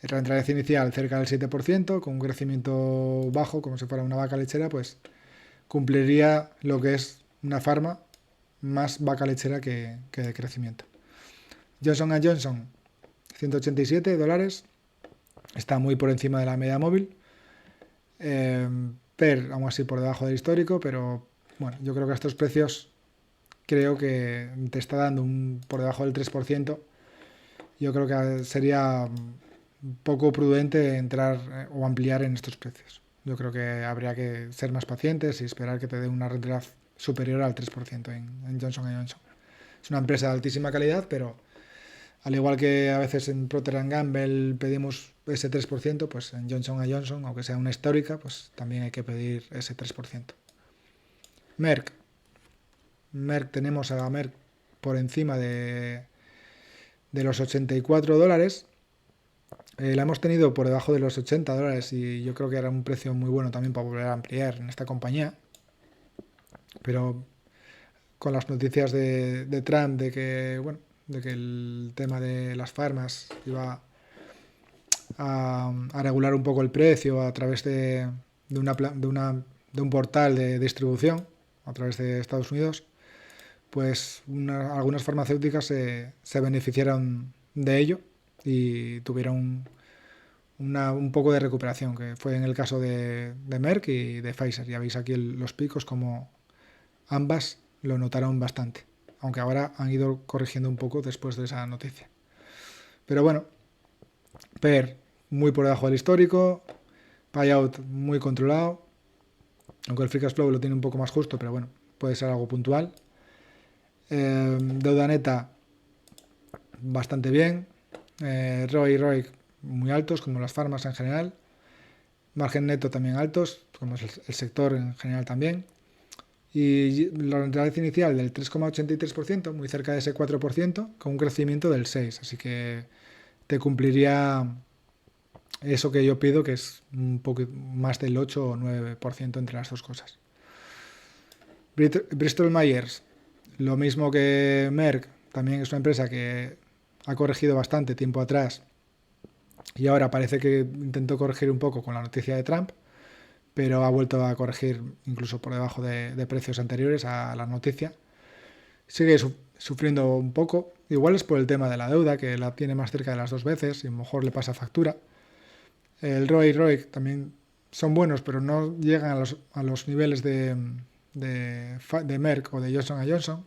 rentabilidad inicial cerca del 7%, con un crecimiento bajo, como si fuera una vaca lechera, pues cumpliría lo que es una farma más vaca lechera que de crecimiento. Johnson & Johnson, $187, está muy por encima de la media móvil. PER, aún así por debajo del histórico, pero bueno, yo creo que a estos precios creo que te está dando por debajo del 3%. Yo creo que sería poco prudente entrar o ampliar en estos precios. Yo creo que habría que ser más pacientes y esperar que te dé una rentabilidad superior al 3% en Johnson & Johnson. Es una empresa de altísima calidad, pero al igual que a veces en Procter & Gamble pedimos ese 3%, pues en Johnson & Johnson, aunque sea una histórica, pues también hay que pedir ese 3%. Merck. Tenemos a Merck por encima de los $84. La hemos tenido por debajo de los $80 y yo creo que era un precio muy bueno también para volver a ampliar en esta compañía. Pero con las noticias de Trump de que el tema de las farmas iba a regular un poco el precio a través de un portal de distribución a través de Estados Unidos, pues algunas farmacéuticas se beneficiaron de ello y tuvieron un poco de recuperación, que fue en el caso de Merck y de Pfizer. Ya veis aquí los picos como ambas lo notaron bastante, aunque ahora han ido corrigiendo un poco después de esa noticia. Pero bueno, PER muy por debajo del histórico, payout muy controlado, aunque el free cash flow lo tiene un poco más justo, pero bueno, puede ser algo puntual. Deuda neta bastante bien, ROI y ROIC muy altos, como las farmas en general, margen neto también altos, como es el sector en general también, y la rentabilidad inicial del 3,83%, muy cerca de ese 4%, con un crecimiento del 6%, así que te cumpliría eso que yo pido, que es un poco más del 8 o 9% entre las dos cosas. Bristol Myers, lo mismo que Merck, también es una empresa que ha corregido bastante tiempo atrás y ahora parece que intentó corregir un poco con la noticia de Trump, pero ha vuelto a corregir incluso por debajo de precios anteriores a la noticia. Sigue sufriendo un poco, igual es por el tema de la deuda, que la tiene más cerca de las 2 veces y a lo mejor le pasa factura. El ROE y ROIC también son buenos, pero no llegan a los niveles de Merck o de Johnson Johnson.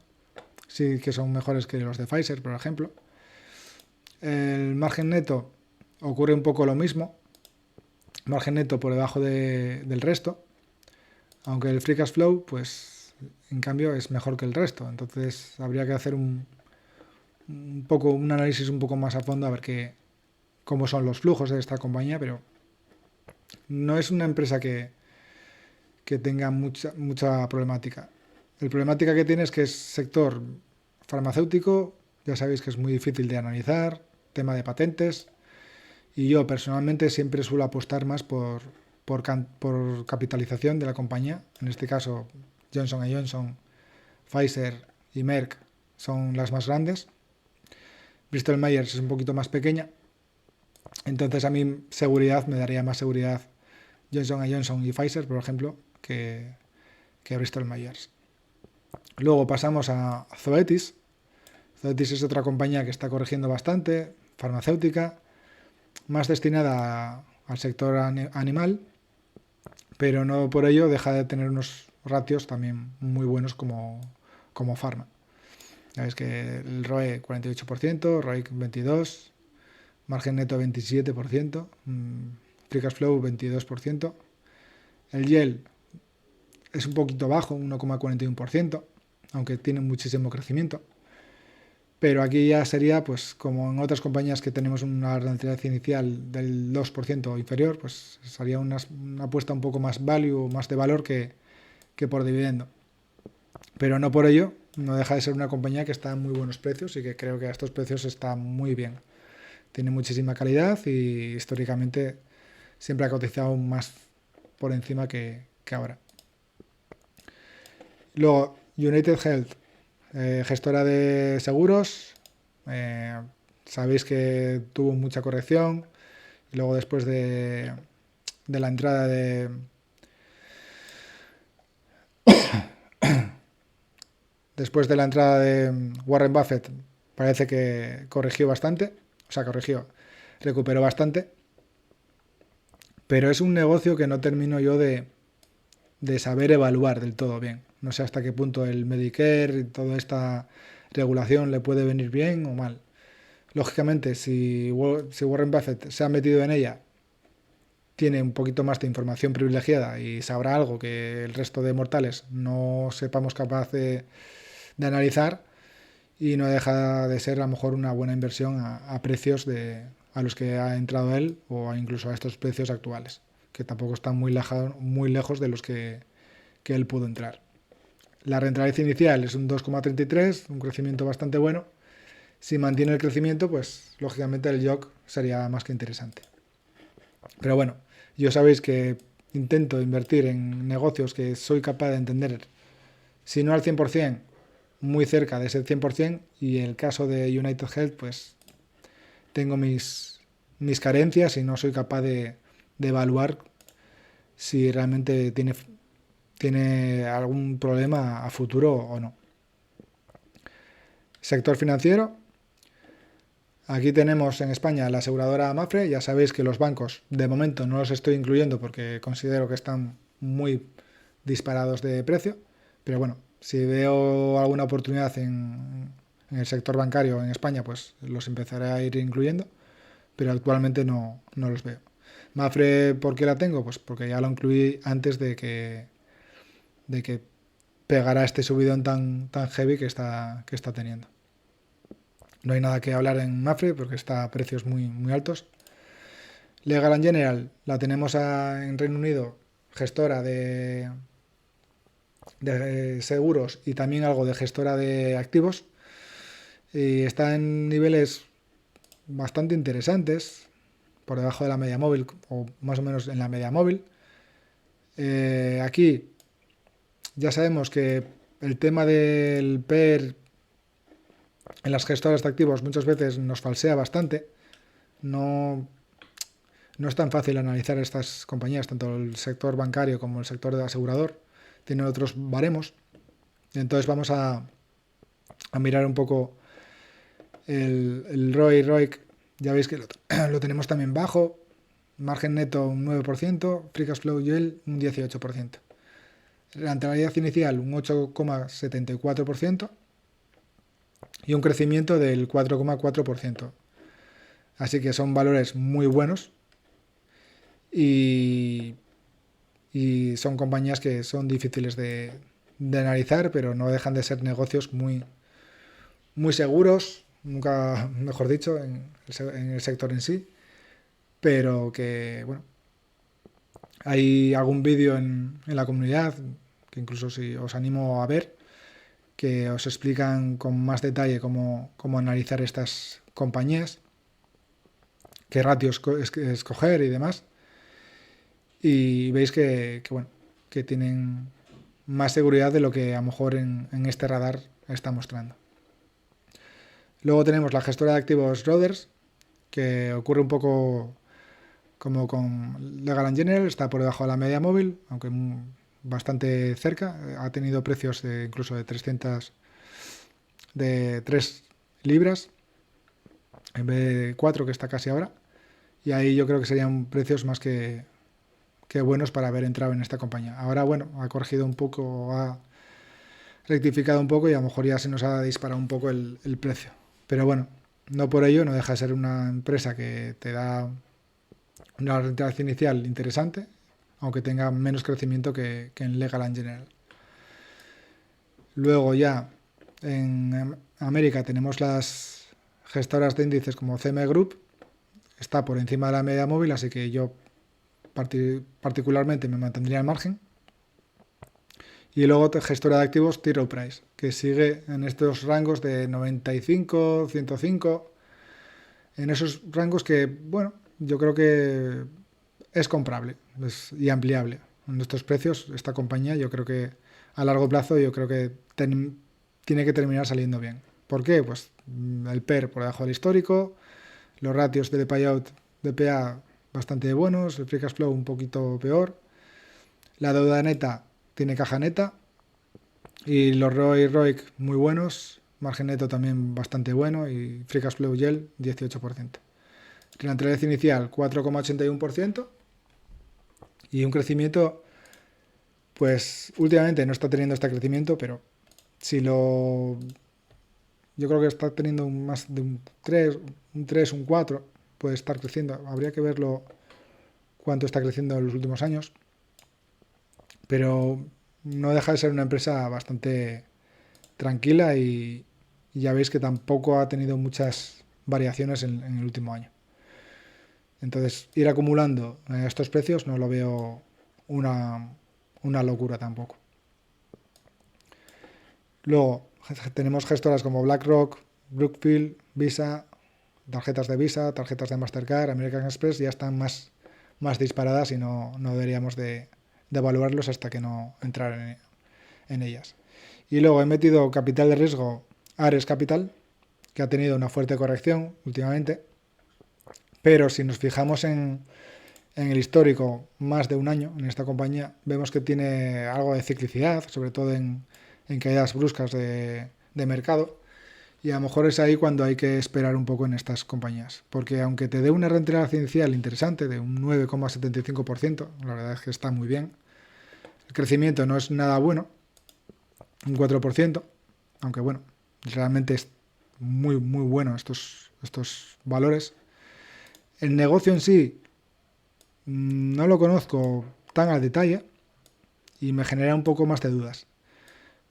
Sí que son mejores que los de Pfizer, por ejemplo. El margen neto ocurre un poco lo mismo. Margen neto por debajo del resto. Aunque el free cash flow, pues en cambio es mejor que el resto. Entonces habría que hacer un análisis un poco más a fondo a ver cómo son los flujos de esta compañía, pero no es una empresa que tenga mucha problemática. El problemática que tiene es que es sector farmacéutico, ya sabéis que es muy difícil de analizar, tema de patentes, y yo personalmente siempre suelo apostar más por capitalización de la compañía. En este caso, Johnson Johnson, Pfizer y Merck son las más grandes. Bristol Myers es un poquito más pequeña. Entonces a mí seguridad me daría más seguridad Johnson Johnson y Pfizer, por ejemplo, que Bristol Myers. Luego pasamos a Zoetis. Zoetis es otra compañía que está corrigiendo bastante, farmacéutica, más destinada al sector animal, pero no por ello deja de tener unos ratios también muy buenos como farma. Sabéis que el ROE 48%, ROIC 22%, margen neto 27%, free cash flow 22%. El YEL es un poquito bajo, 1,41%, aunque tiene muchísimo crecimiento. Pero aquí ya sería, pues como en otras compañías que tenemos una rentabilidad inicial del 2% o inferior, pues sería una apuesta un poco más value, más de valor que por dividendo. Pero no por ello, no deja de ser una compañía que está a muy buenos precios y que creo que a estos precios está muy bien. Tiene muchísima calidad y históricamente siempre ha cotizado más por encima que ahora. Luego, United Health, gestora de seguros. Sabéis que tuvo mucha corrección. Y luego después de la entrada de Warren Buffett, parece que corrigió bastante. O sea, recuperó bastante. Pero es un negocio que no termino yo de saber evaluar del todo bien. No sé hasta qué punto el Medicare y toda esta regulación le puede venir bien o mal. Lógicamente, si Warren Buffett se ha metido en ella, tiene un poquito más de información privilegiada y sabrá algo que el resto de mortales no sepamos capaz de analizar, y no deja de ser a lo mejor una buena inversión a precios a los que ha entrado él, o incluso a estos precios actuales, que tampoco están muy lejos de los que él pudo entrar. La rentabilidad inicial es un 2,33, un crecimiento bastante bueno. Si mantiene el crecimiento, pues lógicamente el YOC sería más que interesante. Pero bueno, yo sabéis que intento invertir en negocios que soy capaz de entender, si no al 100%, muy cerca de ese 100%, y el caso de United Health, pues tengo mis carencias y no soy capaz de evaluar si realmente tiene algún problema a futuro o no. Sector financiero. Aquí tenemos en España la aseguradora Mapfre. Ya sabéis que los bancos de momento no los estoy incluyendo porque considero que están muy disparados de precio, pero bueno, si veo alguna oportunidad en el sector bancario en España, pues los empezaré a ir incluyendo, pero actualmente no los veo. Mapfre, ¿por qué la tengo? Pues porque ya lo incluí antes de que pegara este subidón tan heavy que está teniendo. No hay nada que hablar en Mapfre porque está a precios muy altos. Legal & General la tenemos en Reino Unido, gestora de seguros y también algo de gestora de activos. Y está en niveles bastante interesantes. por debajo de la media móvil o más o menos en la media móvil. Aquí ya sabemos que el tema del PER en las gestoras de activos muchas veces nos falsea bastante. No, no es tan fácil analizar estas compañías, tanto el sector bancario como el sector de asegurador. Tienen otros baremos. Entonces vamos a mirar un poco el ROI, ROIC. Ya veis que lo tenemos también bajo. Margen neto un 9%, free cash flow yield un 18%. Rentabilidad inicial un 8,74% y un crecimiento del 4,4%. Así que son valores muy buenos y son compañías que son difíciles de analizar, pero no dejan de ser negocios muy, muy seguros, nunca mejor dicho, en el sector en sí, pero que, bueno, hay algún vídeo en la comunidad, que incluso si os animo a ver, que os explican con más detalle cómo analizar estas compañías, qué ratios escoger y demás. Y veis bueno, que tienen más seguridad de lo que a lo mejor en este radar está mostrando. Luego tenemos la gestora de activos Roders, que ocurre un poco como con Legal & General, está por debajo de la media móvil, aunque bastante cerca. Ha tenido precios incluso de 3 libras en vez de 4 que está casi ahora. Y ahí yo creo que serían precios más que buenos para haber entrado en esta compañía. Ahora, bueno, ha corregido un poco, ha rectificado un poco y a lo mejor ya se nos ha disparado un poco el precio. Pero bueno, no por ello no deja de ser una empresa que te da una rentabilidad inicial interesante, aunque tenga menos crecimiento que en Legal & General. Luego ya en América tenemos las gestoras de índices como CME Group, está por encima de la media móvil, así que yo particularmente me mantendría al margen. Y luego gestora de activos T. Rowe Price, que sigue en estos rangos de 95, 105, en esos rangos que, bueno, yo creo que es comprable y ampliable. En estos precios, esta compañía yo creo que a largo plazo yo creo que tiene que terminar saliendo bien. ¿Por qué? Pues el PER por debajo del histórico, los ratios de payout de PA bastante buenos, el free cash flow un poquito peor, la deuda neta tiene caja neta y los ROI y ROIC muy buenos, margen neto también bastante bueno y free cash flow yield 18%. Rentabilidad inicial 4,81% y un crecimiento, pues últimamente no está teniendo este crecimiento, pero si yo creo que está teniendo más de un 3, un 4, puede estar creciendo. Habría que verlo cuánto está creciendo en los últimos años, pero no deja de ser una empresa bastante tranquila y ya veis que tampoco ha tenido muchas variaciones en el último año. Entonces, ir acumulando estos precios no lo veo una locura tampoco. Luego, tenemos gestoras como BlackRock, Brookfield, Visa, tarjetas de Visa, tarjetas de Mastercard, American Express, ya están más disparadas y no deberíamos de evaluarlos hasta que no entrar en ellas. Y luego he metido capital de riesgo Ares Capital, que ha tenido una fuerte corrección últimamente, pero si nos fijamos en el histórico más de un año en esta compañía, vemos que tiene algo de ciclicidad, sobre todo en caídas bruscas de mercado, y a lo mejor es ahí cuando hay que esperar un poco en estas compañías, porque aunque te dé una rentabilidad inicial interesante de un 9,75%, la verdad es que está muy bien, el crecimiento no es nada bueno, un 4%, aunque bueno, realmente es muy muy bueno estos valores. El negocio en sí no lo conozco tan al detalle y me genera un poco más de dudas.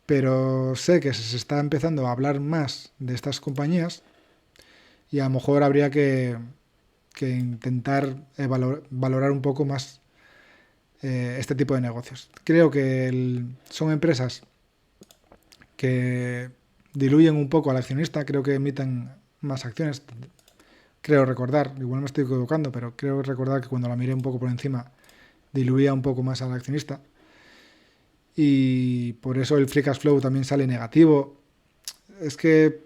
Pero sé que se está empezando a hablar más de estas compañías y a lo mejor habría que intentar valorar un poco más este tipo de negocios. Creo que son empresas que diluyen un poco al accionista, creo que emiten más acciones, creo recordar, igual me estoy equivocando, pero creo recordar que cuando la miré un poco por encima diluía un poco más al accionista y por eso el free cash flow también sale negativo. Es que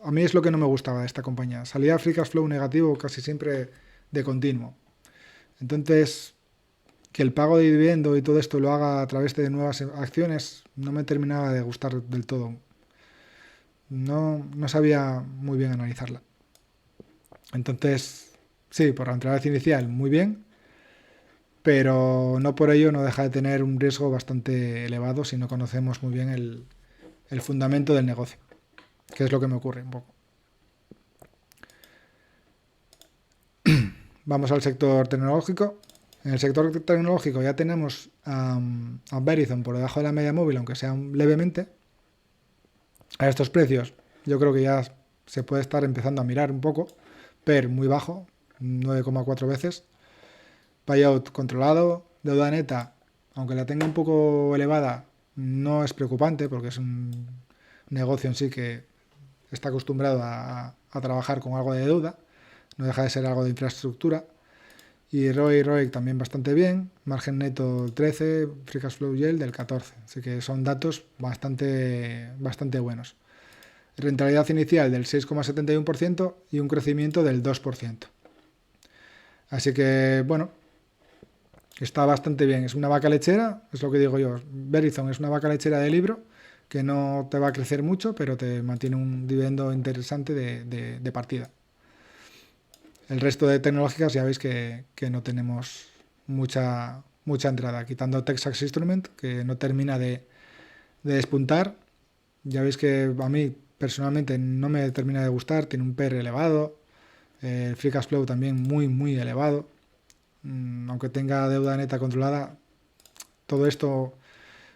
a mí es lo que no me gustaba de esta compañía. Salía free cash flow negativo casi siempre de continuo. Entonces, que el pago de dividendo y todo esto lo haga a través de nuevas acciones no me terminaba de gustar del todo. No sabía muy bien analizarla. Entonces, sí, por la entrada inicial, muy bien, pero no por ello no deja de tener un riesgo bastante elevado si no conocemos muy bien el fundamento del negocio, que es lo que me ocurre un poco. Vamos al sector tecnológico. En el sector tecnológico ya tenemos a Verizon por debajo de la media móvil, aunque sea levemente. A estos precios yo creo que ya se puede estar empezando a mirar un poco. PER muy bajo, 9,4 veces. Payout controlado. Deuda neta, aunque la tenga un poco elevada, no es preocupante porque es un negocio en sí que está acostumbrado a trabajar con algo de deuda. No deja de ser algo de infraestructura. Y ROIC también bastante bien, margen neto 13, free cash flow yield del 14, así que son datos bastante buenos. Rentabilidad inicial del 6,71% y un crecimiento del 2%. Así que, bueno, está bastante bien. Es una vaca lechera, es lo que digo yo. Verizon es una vaca lechera de libro que no te va a crecer mucho, pero te mantiene un dividendo interesante de partida. El resto de tecnológicas ya veis que no tenemos mucha entrada, quitando Texas Instrument, que no termina de despuntar. Ya veis que a mí personalmente no me termina de gustar, tiene un PER elevado, el free cash flow también muy elevado. Aunque tenga deuda neta controlada, todo esto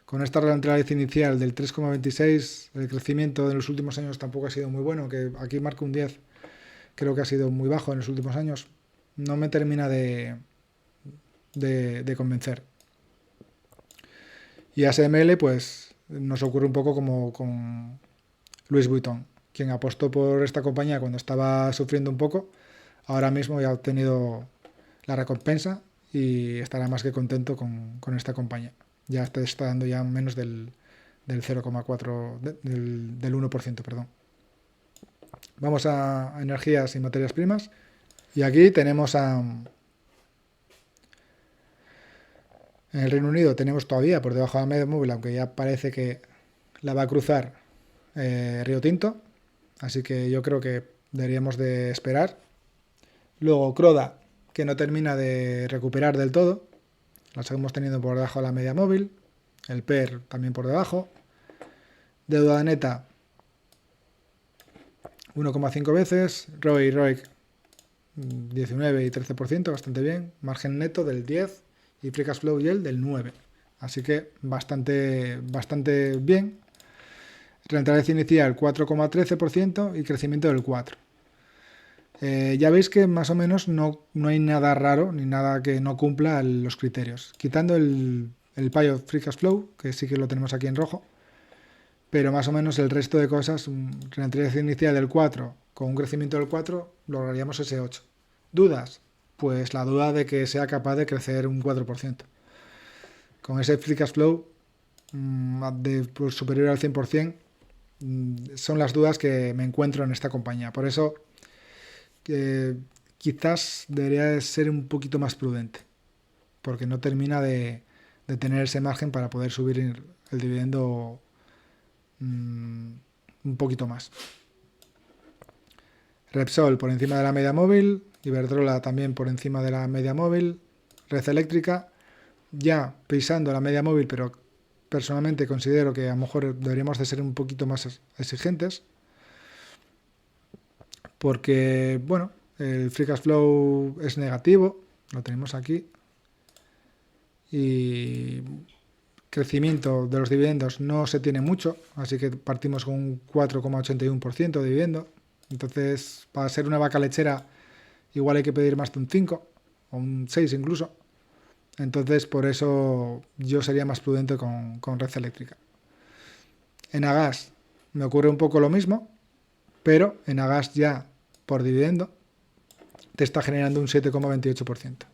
con esta rentabilidad inicial del 3,26, el crecimiento de los últimos años tampoco ha sido muy bueno, que aquí marca un 10, creo que ha sido muy bajo en los últimos años, no me termina de convencer. Y ASML pues nos ocurre un poco como con Louis Vuitton, quien apostó por esta compañía cuando estaba sufriendo un poco, ahora mismo ya ha obtenido la recompensa y estará más que contento con esta compañía. Ya está dando ya menos del 0,4, del 1%, perdón. Vamos a energías y materias primas. Y aquí tenemos en el Reino Unido tenemos todavía por debajo de la media móvil, aunque ya parece que la va a cruzar Río Tinto. Así que yo creo que deberíamos de esperar. Luego Croda, que no termina de recuperar del todo. La seguimos teniendo por debajo de la media móvil. El PER también por debajo. Deuda neta 1,5 veces. ROIC 19 y 13%, bastante bien. Margen neto del 10 y free cash flow yield del 9. Así que bastante bien. Rentabilidad inicial 4,13% y crecimiento del 4%. Ya veis que más o menos no hay nada raro ni nada que no cumpla los criterios. Quitando el payout free cash flow, que sí que lo tenemos aquí en rojo, pero más o menos el resto de cosas, rentabilidad inicial del 4 con un crecimiento del 4, lograríamos ese 8. ¿Dudas? Pues la duda de que sea capaz de crecer un 4%. Con ese free cash flow superior al 100%, son las dudas que me encuentro en esta compañía. Por eso quizás debería ser un poquito más prudente, porque no termina de tener ese margen para poder subir el dividendo un poquito más. Repsol por encima de la media móvil, Iberdrola también por encima de la media móvil, Red Eléctrica ya pisando la media móvil, pero personalmente considero que a lo mejor deberíamos de ser un poquito más exigentes, porque bueno, el free cash flow es negativo, lo tenemos aquí, y crecimiento de los dividendos no se tiene mucho, así que partimos con un 4,81% de dividendo. Entonces, para ser una vaca lechera, igual hay que pedir más de un 5 o un 6 incluso. Entonces, por eso yo sería más prudente con Red Eléctrica. En Agas me ocurre un poco lo mismo, pero en Agas ya por dividendo, te está generando un 7,28%.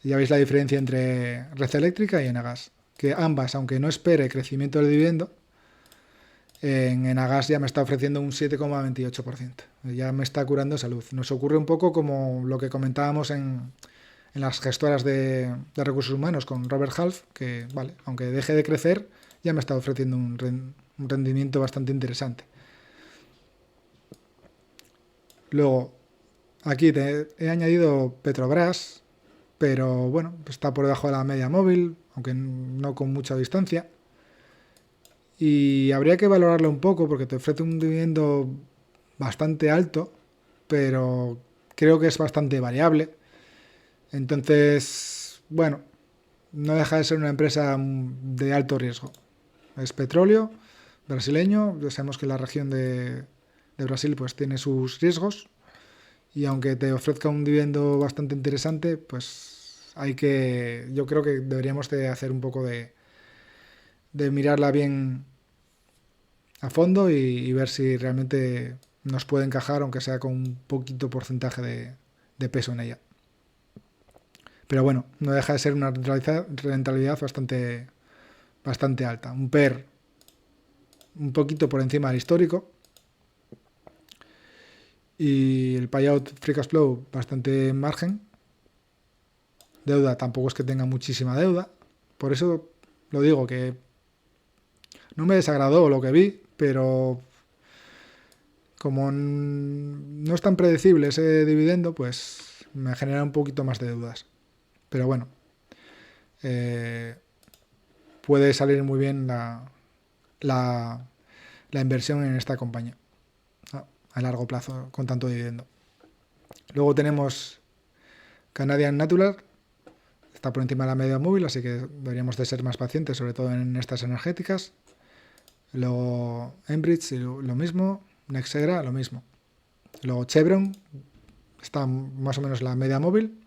Ya veis la diferencia entre Red Eléctrica y Enagas, que ambas, aunque no espere crecimiento del dividendo, en Enagas ya me está ofreciendo un 7,28%. Ya me está curando salud. Nos ocurre un poco como lo que comentábamos en las gestoras de recursos humanos con Robert Half, que, vale, aunque deje de crecer, ya me está ofreciendo un rendimiento bastante interesante. Luego, aquí he añadido Petrobras, pero bueno, está por debajo de la media móvil, aunque no con mucha distancia. Y habría que valorarlo un poco porque te ofrece un dividendo bastante alto, pero creo que es bastante variable. Entonces, bueno, no deja de ser una empresa de alto riesgo. Es petróleo brasileño, ya sabemos que la región de Brasil pues tiene sus riesgos y aunque te ofrezca un dividendo bastante interesante, pues yo creo que deberíamos de hacer un poco de mirarla bien a fondo y ver si realmente nos puede encajar, aunque sea con un poquito porcentaje de peso en ella. Pero bueno, no deja de ser una rentabilidad bastante alta. Un PER un poquito por encima del histórico. Y el payout free cash flow bastante margen. Deuda tampoco es que tenga muchísima deuda. Por eso lo digo que no me desagradó lo que vi, pero como no es tan predecible ese dividendo, pues me genera un poquito más de dudas. Pero bueno, puede salir muy bien la inversión en esta compañía a largo plazo con tanto dividendo. Luego tenemos Canadian Natural, está por encima de la media móvil, así que deberíamos de ser más pacientes, sobre todo en estas energéticas. Luego Enbridge, lo mismo. Nexera, lo mismo. Luego Chevron, está más o menos la media móvil.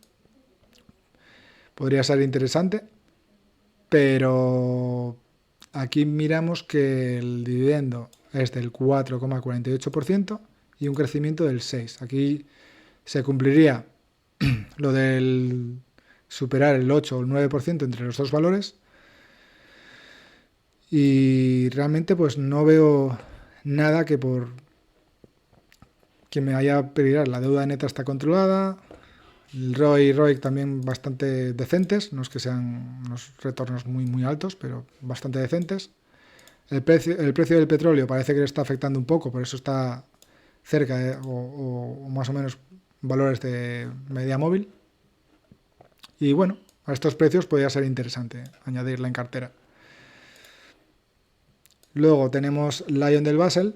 Podría ser interesante, pero aquí miramos que el dividendo es del 4,48% y un crecimiento del 6%. Aquí se cumpliría lo del superar el 8 o el 9% entre los dos valores y realmente pues no veo nada que me vaya a pedir. La deuda neta está controlada, el ROI y ROIC también bastante decentes, no es que sean unos retornos muy altos, pero bastante decentes. El precio del petróleo parece que le está afectando un poco, por eso está cerca o más o menos valores de media móvil. Y bueno, a estos precios podría ser interesante añadirla en cartera. Luego tenemos Lion del Basel,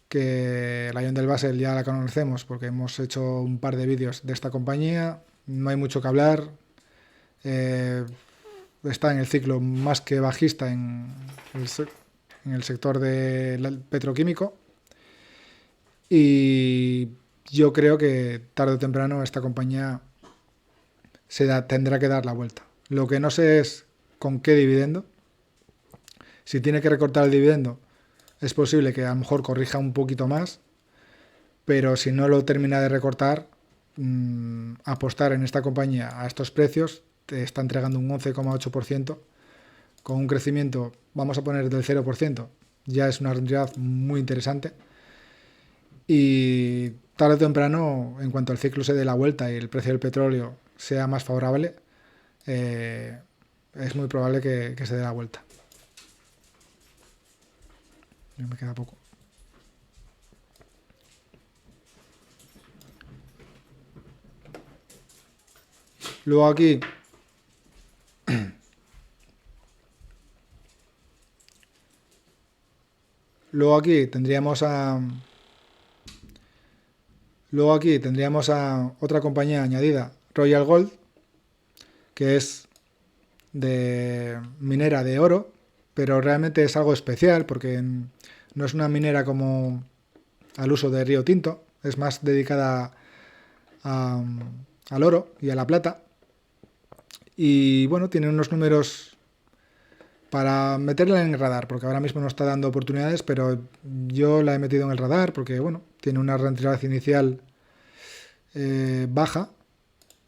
que Lion del Basel ya la conocemos porque hemos hecho un par de vídeos de esta compañía, no hay mucho que hablar, está en el ciclo más que bajista en el sector petroquímico y yo creo que tarde o temprano esta compañía tendrá que dar la vuelta. Lo que no sé es con qué dividendo. Si tiene que recortar el dividendo, es posible que a lo mejor corrija un poquito más, pero si no lo termina de recortar, apostar en esta compañía a estos precios te está entregando un 11,8% con un crecimiento, vamos a poner del 0%, ya es una rentabilidad muy interesante y tarde o temprano, en cuanto el ciclo se dé la vuelta y el precio del petróleo sea más favorable, es muy probable que se dé la vuelta. Me queda poco. Luego aquí tendríamos a otra compañía añadida, Royal Gold, que es de minera de oro, pero realmente es algo especial porque no es una minera como al uso de Río Tinto, es más dedicada al oro y a la plata. Y bueno, tiene unos números para meterla en el radar, porque ahora mismo no está dando oportunidades, pero yo la he metido en el radar porque, bueno, tiene una rentabilidad inicial baja,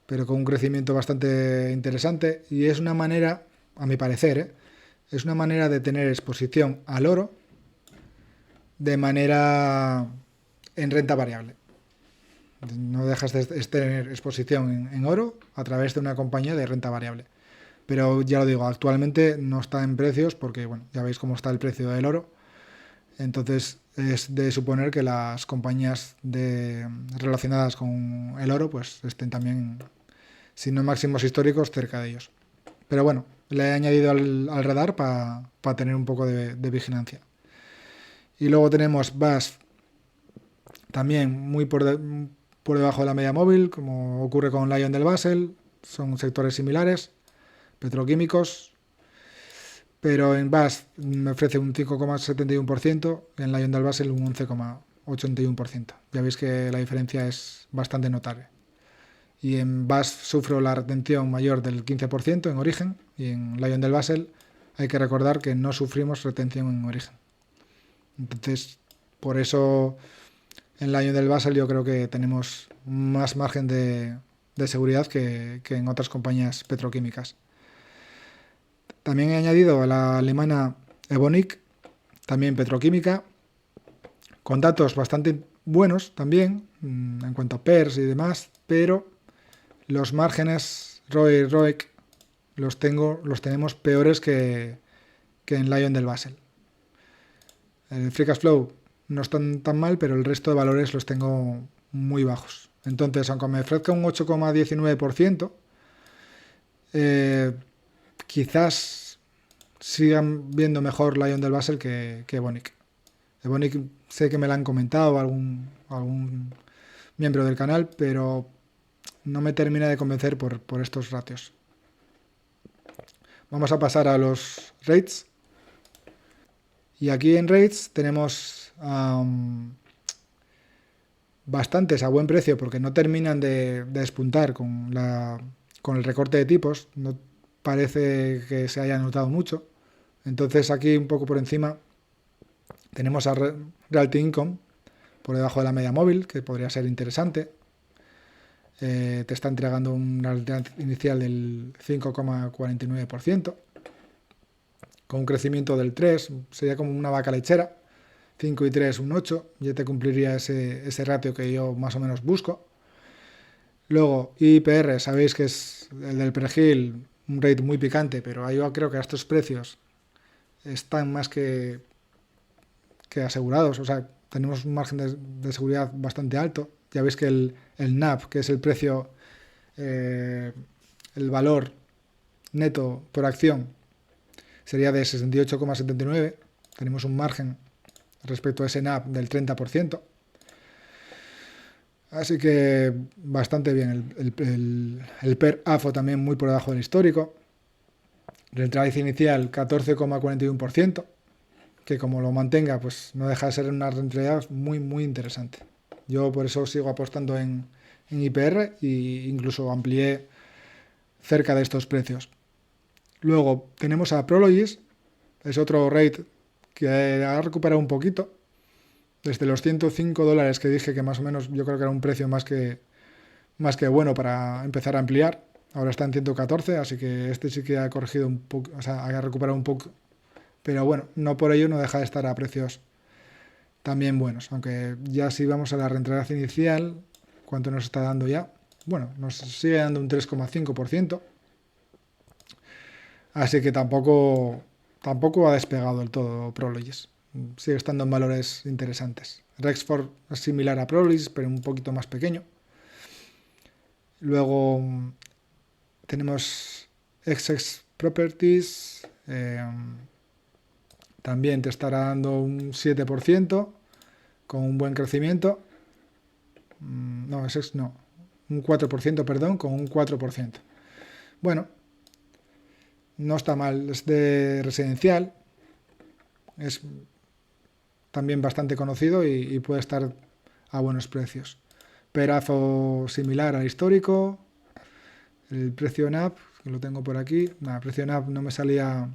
pero con un crecimiento bastante interesante y es una manera, a mi parecer, es una manera de tener exposición al oro de manera en renta variable. No dejas de tener exposición en oro a través de una compañía de renta variable. Pero ya lo digo, actualmente no está en precios porque, bueno, ya veis cómo está el precio del oro. Entonces es de suponer que las compañías relacionadas con el oro pues estén también, si no máximos históricos, cerca de ellos. Pero bueno, le he añadido al radar para tener un poco de vigilancia. Y luego tenemos BAS también muy por debajo de la media móvil, como ocurre con Lion del Basel. Son sectores similares, petroquímicos, pero en BAS me ofrece un 5,71%, en Lion del Basel un 11,81%. Ya veis que la diferencia es bastante notable. Y en BAS sufro la retención mayor del 15% en origen, y en Lion del Basel hay que recordar que no sufrimos retención en origen. Entonces, por eso en Lion del Basel yo creo que tenemos más margen de seguridad que en otras compañías petroquímicas. También he añadido a la alemana Evonik, también petroquímica, con datos bastante buenos también en cuanto a PERS y demás, pero los márgenes ROE y ROIC los tenemos peores que en Lion del Basel. El Free Cash Flow no están tan mal, pero el resto de valores los tengo muy bajos. Entonces, aunque me ofrezca un 8,19%, quizás sigan viendo mejor Lion del Basel que Evonik. Evonik sé que me la han comentado algún miembro del canal, pero no me termina de convencer por estos ratios. Vamos a pasar a los rates. Y aquí en rates tenemos bastantes a buen precio porque no terminan de despuntar con el recorte de tipos. No parece que se haya notado mucho. Entonces aquí un poco por encima tenemos a Realty Income por debajo de la media móvil, que podría ser interesante. Te está entregando una rentabilidad inicial del 5,49%, con un crecimiento del 3%, sería como una vaca lechera. 5 y 3, un 8, ya te cumpliría ese ratio que yo más o menos busco. Luego, IPR, sabéis que es el del Perejil, un rate muy picante, pero yo creo que a estos precios están más que asegurados. O sea, tenemos un margen de seguridad bastante alto. Ya veis que el NAV, que es el precio, el valor neto por acción, sería de 68,79. Tenemos un margen respecto a ese NAV del 30%. Así que bastante bien. El PER AFO también muy por debajo del histórico. Rentabilidad inicial 14,41%, que como lo mantenga, pues no deja de ser una rentabilidad muy, muy interesante. Yo por eso sigo apostando en IPR e incluso amplié cerca de estos precios. Luego tenemos a Prologis, es otro rate que ha recuperado un poquito. Desde los $105 que dije que más o menos yo creo que era un precio más que bueno para empezar a ampliar. Ahora está en 114, así que este sí que ha corregido un poco, o sea, ha recuperado un poco. Pero bueno, no por ello no deja de estar a precios también buenos. Aunque ya si vamos a la rentabilidad inicial, ¿cuánto nos está dando ya? Bueno, nos sigue dando un 3,5%. Así que tampoco ha despegado del todo Prologis. Sigue estando en valores interesantes. Rexford es similar a Prologis, pero un poquito más pequeño. Luego tenemos Essex Properties. También te estará dando un 7% con un buen crecimiento. No, Essex no. Un 4%, perdón, con un 4%. Bueno, no está mal. Es de residencial. Es también bastante conocido y puede estar a buenos precios. Perazo similar al histórico. El precio NAV, que lo tengo por aquí. El precio NAV no me salía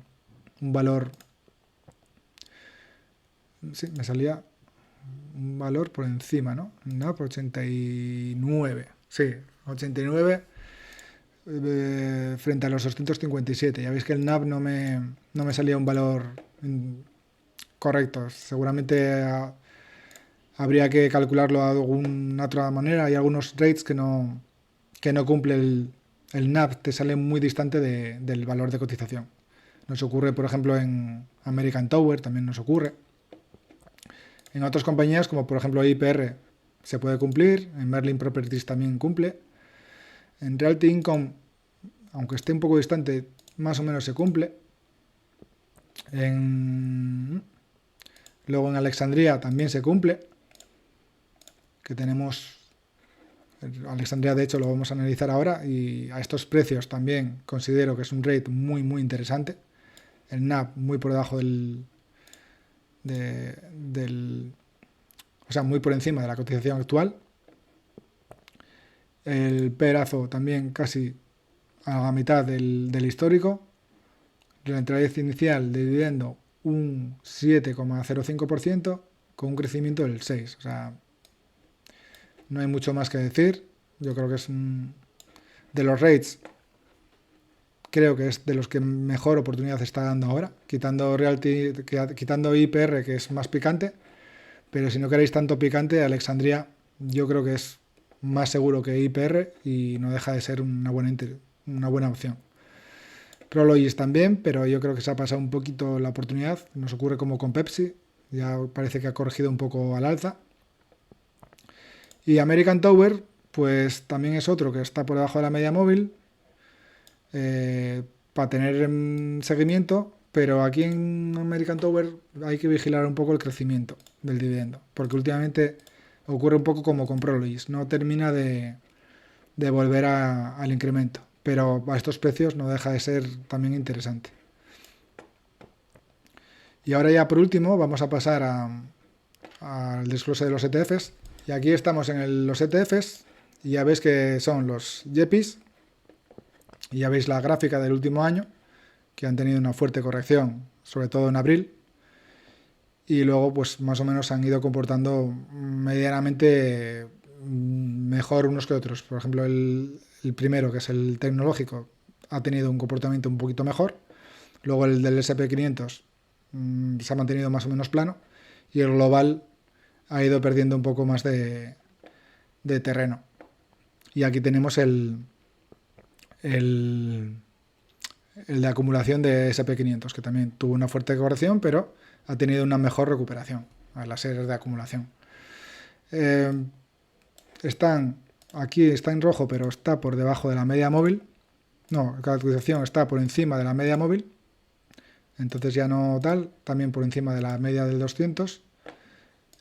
un valor, sí, me salía un valor por encima, ¿no? NAP 89, sí, 89 frente a los 257. Ya veis que el NAP no me salía un valor correcto. Seguramente habría que calcularlo de alguna otra manera. Hay algunos rates que no cumple el NAP, te sale muy distante del valor de cotización. Nos ocurre, por ejemplo, en American Tower, también nos ocurre. En otras compañías, como por ejemplo IPR, se puede cumplir. En Merlin Properties también cumple. En Realty Income, aunque esté un poco distante, más o menos se cumple. Luego en Alexandria también se cumple. Que tenemos Alexandria, de hecho, lo vamos a analizar ahora, y a estos precios también considero que es un rate muy muy interesante. El NAV muy por debajo o sea, muy por encima de la cotización actual. El perazo también casi a la mitad del histórico. La entrada inicial de dividendo un 7,05% con un crecimiento del 6%. O sea, no hay mucho más que decir. Yo creo que es de los rates, creo que es de los que mejor oportunidad está dando ahora, quitando IPR, que es más picante. Pero si no queréis tanto picante, Alexandria yo creo que es más seguro que IPR y no deja de ser una buena opción. Prologis también, pero yo creo que se ha pasado un poquito la oportunidad. Nos ocurre como con Pepsi, ya parece que ha corregido un poco al alza. Y American Tower, pues también es otro que está por debajo de la media móvil, para tener seguimiento, pero aquí en American Tower hay que vigilar un poco el crecimiento del dividendo, porque últimamente ocurre un poco como con Prologis, no termina de volver al incremento, pero a estos precios no deja de ser también interesante. Y ahora ya por último vamos a pasar al desglose de los ETFs, y aquí estamos en los ETFs y ya veis que son los YEPIs, y ya veis la gráfica del último año, que han tenido una fuerte corrección, sobre todo en abril, y luego pues más o menos han ido comportando medianamente mejor unos que otros. Por ejemplo, el primero, que es el tecnológico, ha tenido un comportamiento un poquito mejor. Luego el del SP500 se ha mantenido más o menos plano, y el global ha ido perdiendo un poco más de terreno. Y aquí tenemos el de acumulación de SP500, que también tuvo una fuerte corrección, pero ha tenido una mejor recuperación a las series de acumulación. Aquí está en rojo, pero está por debajo de la media móvil. No, la cotización está por encima de la media móvil, entonces ya no tal, también por encima de la media del 200.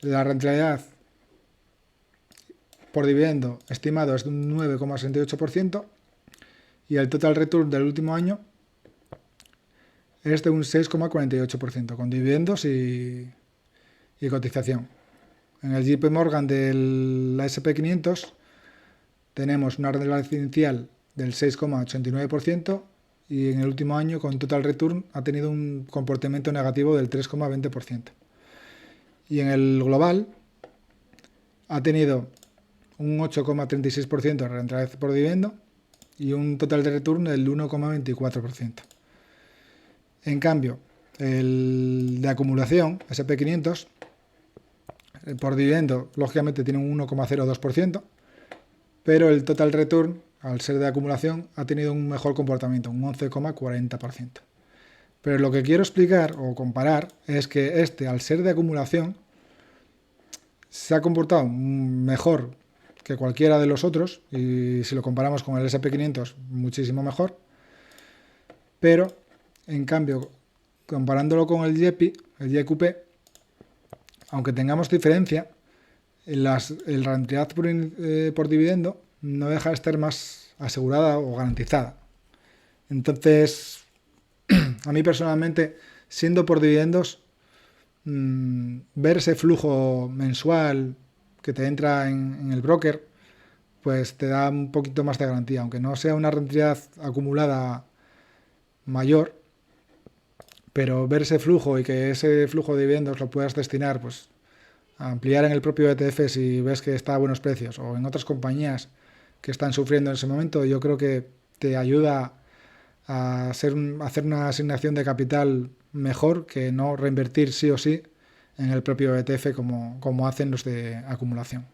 La rentabilidad por dividendo estimado es de un 9,68%, y el total return del último año es de un 6,48%, con dividendos y cotización. En el JP Morgan de la SP500 tenemos una rentabilidad inicial del 6,89%, y en el último año con total return ha tenido un comportamiento negativo del 3,20%. Y en el global ha tenido un 8,36% de rentabilidad por dividendo y un total de return del 1,24%. En cambio, el de acumulación, SP500, por dividendo, lógicamente tiene un 1,02%, pero el total return, al ser de acumulación, ha tenido un mejor comportamiento, un 11,40%. Pero lo que quiero explicar o comparar es que al ser de acumulación, se ha comportado mejor que cualquiera de los otros, y si lo comparamos con el SP500, muchísimo mejor. Pero, en cambio, comparándolo con el YEPI, el YQP, aunque tengamos diferencia, el rentabilidad por dividendo no deja de estar más asegurada o garantizada. Entonces, a mí personalmente, siendo por dividendos, ver ese flujo mensual que te entra en el broker, pues te da un poquito más de garantía, aunque no sea una rentabilidad acumulada mayor, pero ver ese flujo y que ese flujo de dividendos lo puedas destinar pues, a ampliar en el propio ETF si ves que está a buenos precios o en otras compañías que están sufriendo en ese momento, yo creo que te ayuda a hacer una asignación de capital mejor que no reinvertir sí o sí en el propio ETF como hacen los de acumulación.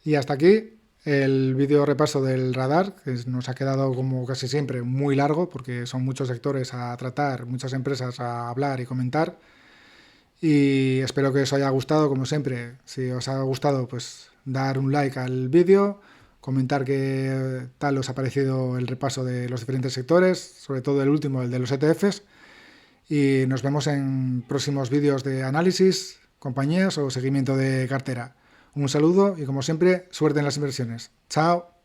Y hasta aquí el vídeo repaso del radar, que nos ha quedado como casi siempre muy largo porque son muchos sectores a tratar, muchas empresas a hablar y comentar. Y espero que os haya gustado, como siempre. Si os ha gustado, pues dar un like al vídeo, comentar qué tal os ha parecido el repaso de los diferentes sectores, sobre todo el último, el de los ETFs. Y nos vemos en próximos vídeos de análisis, compañías o seguimiento de cartera. Un saludo y como siempre, suerte en las inversiones. Chao.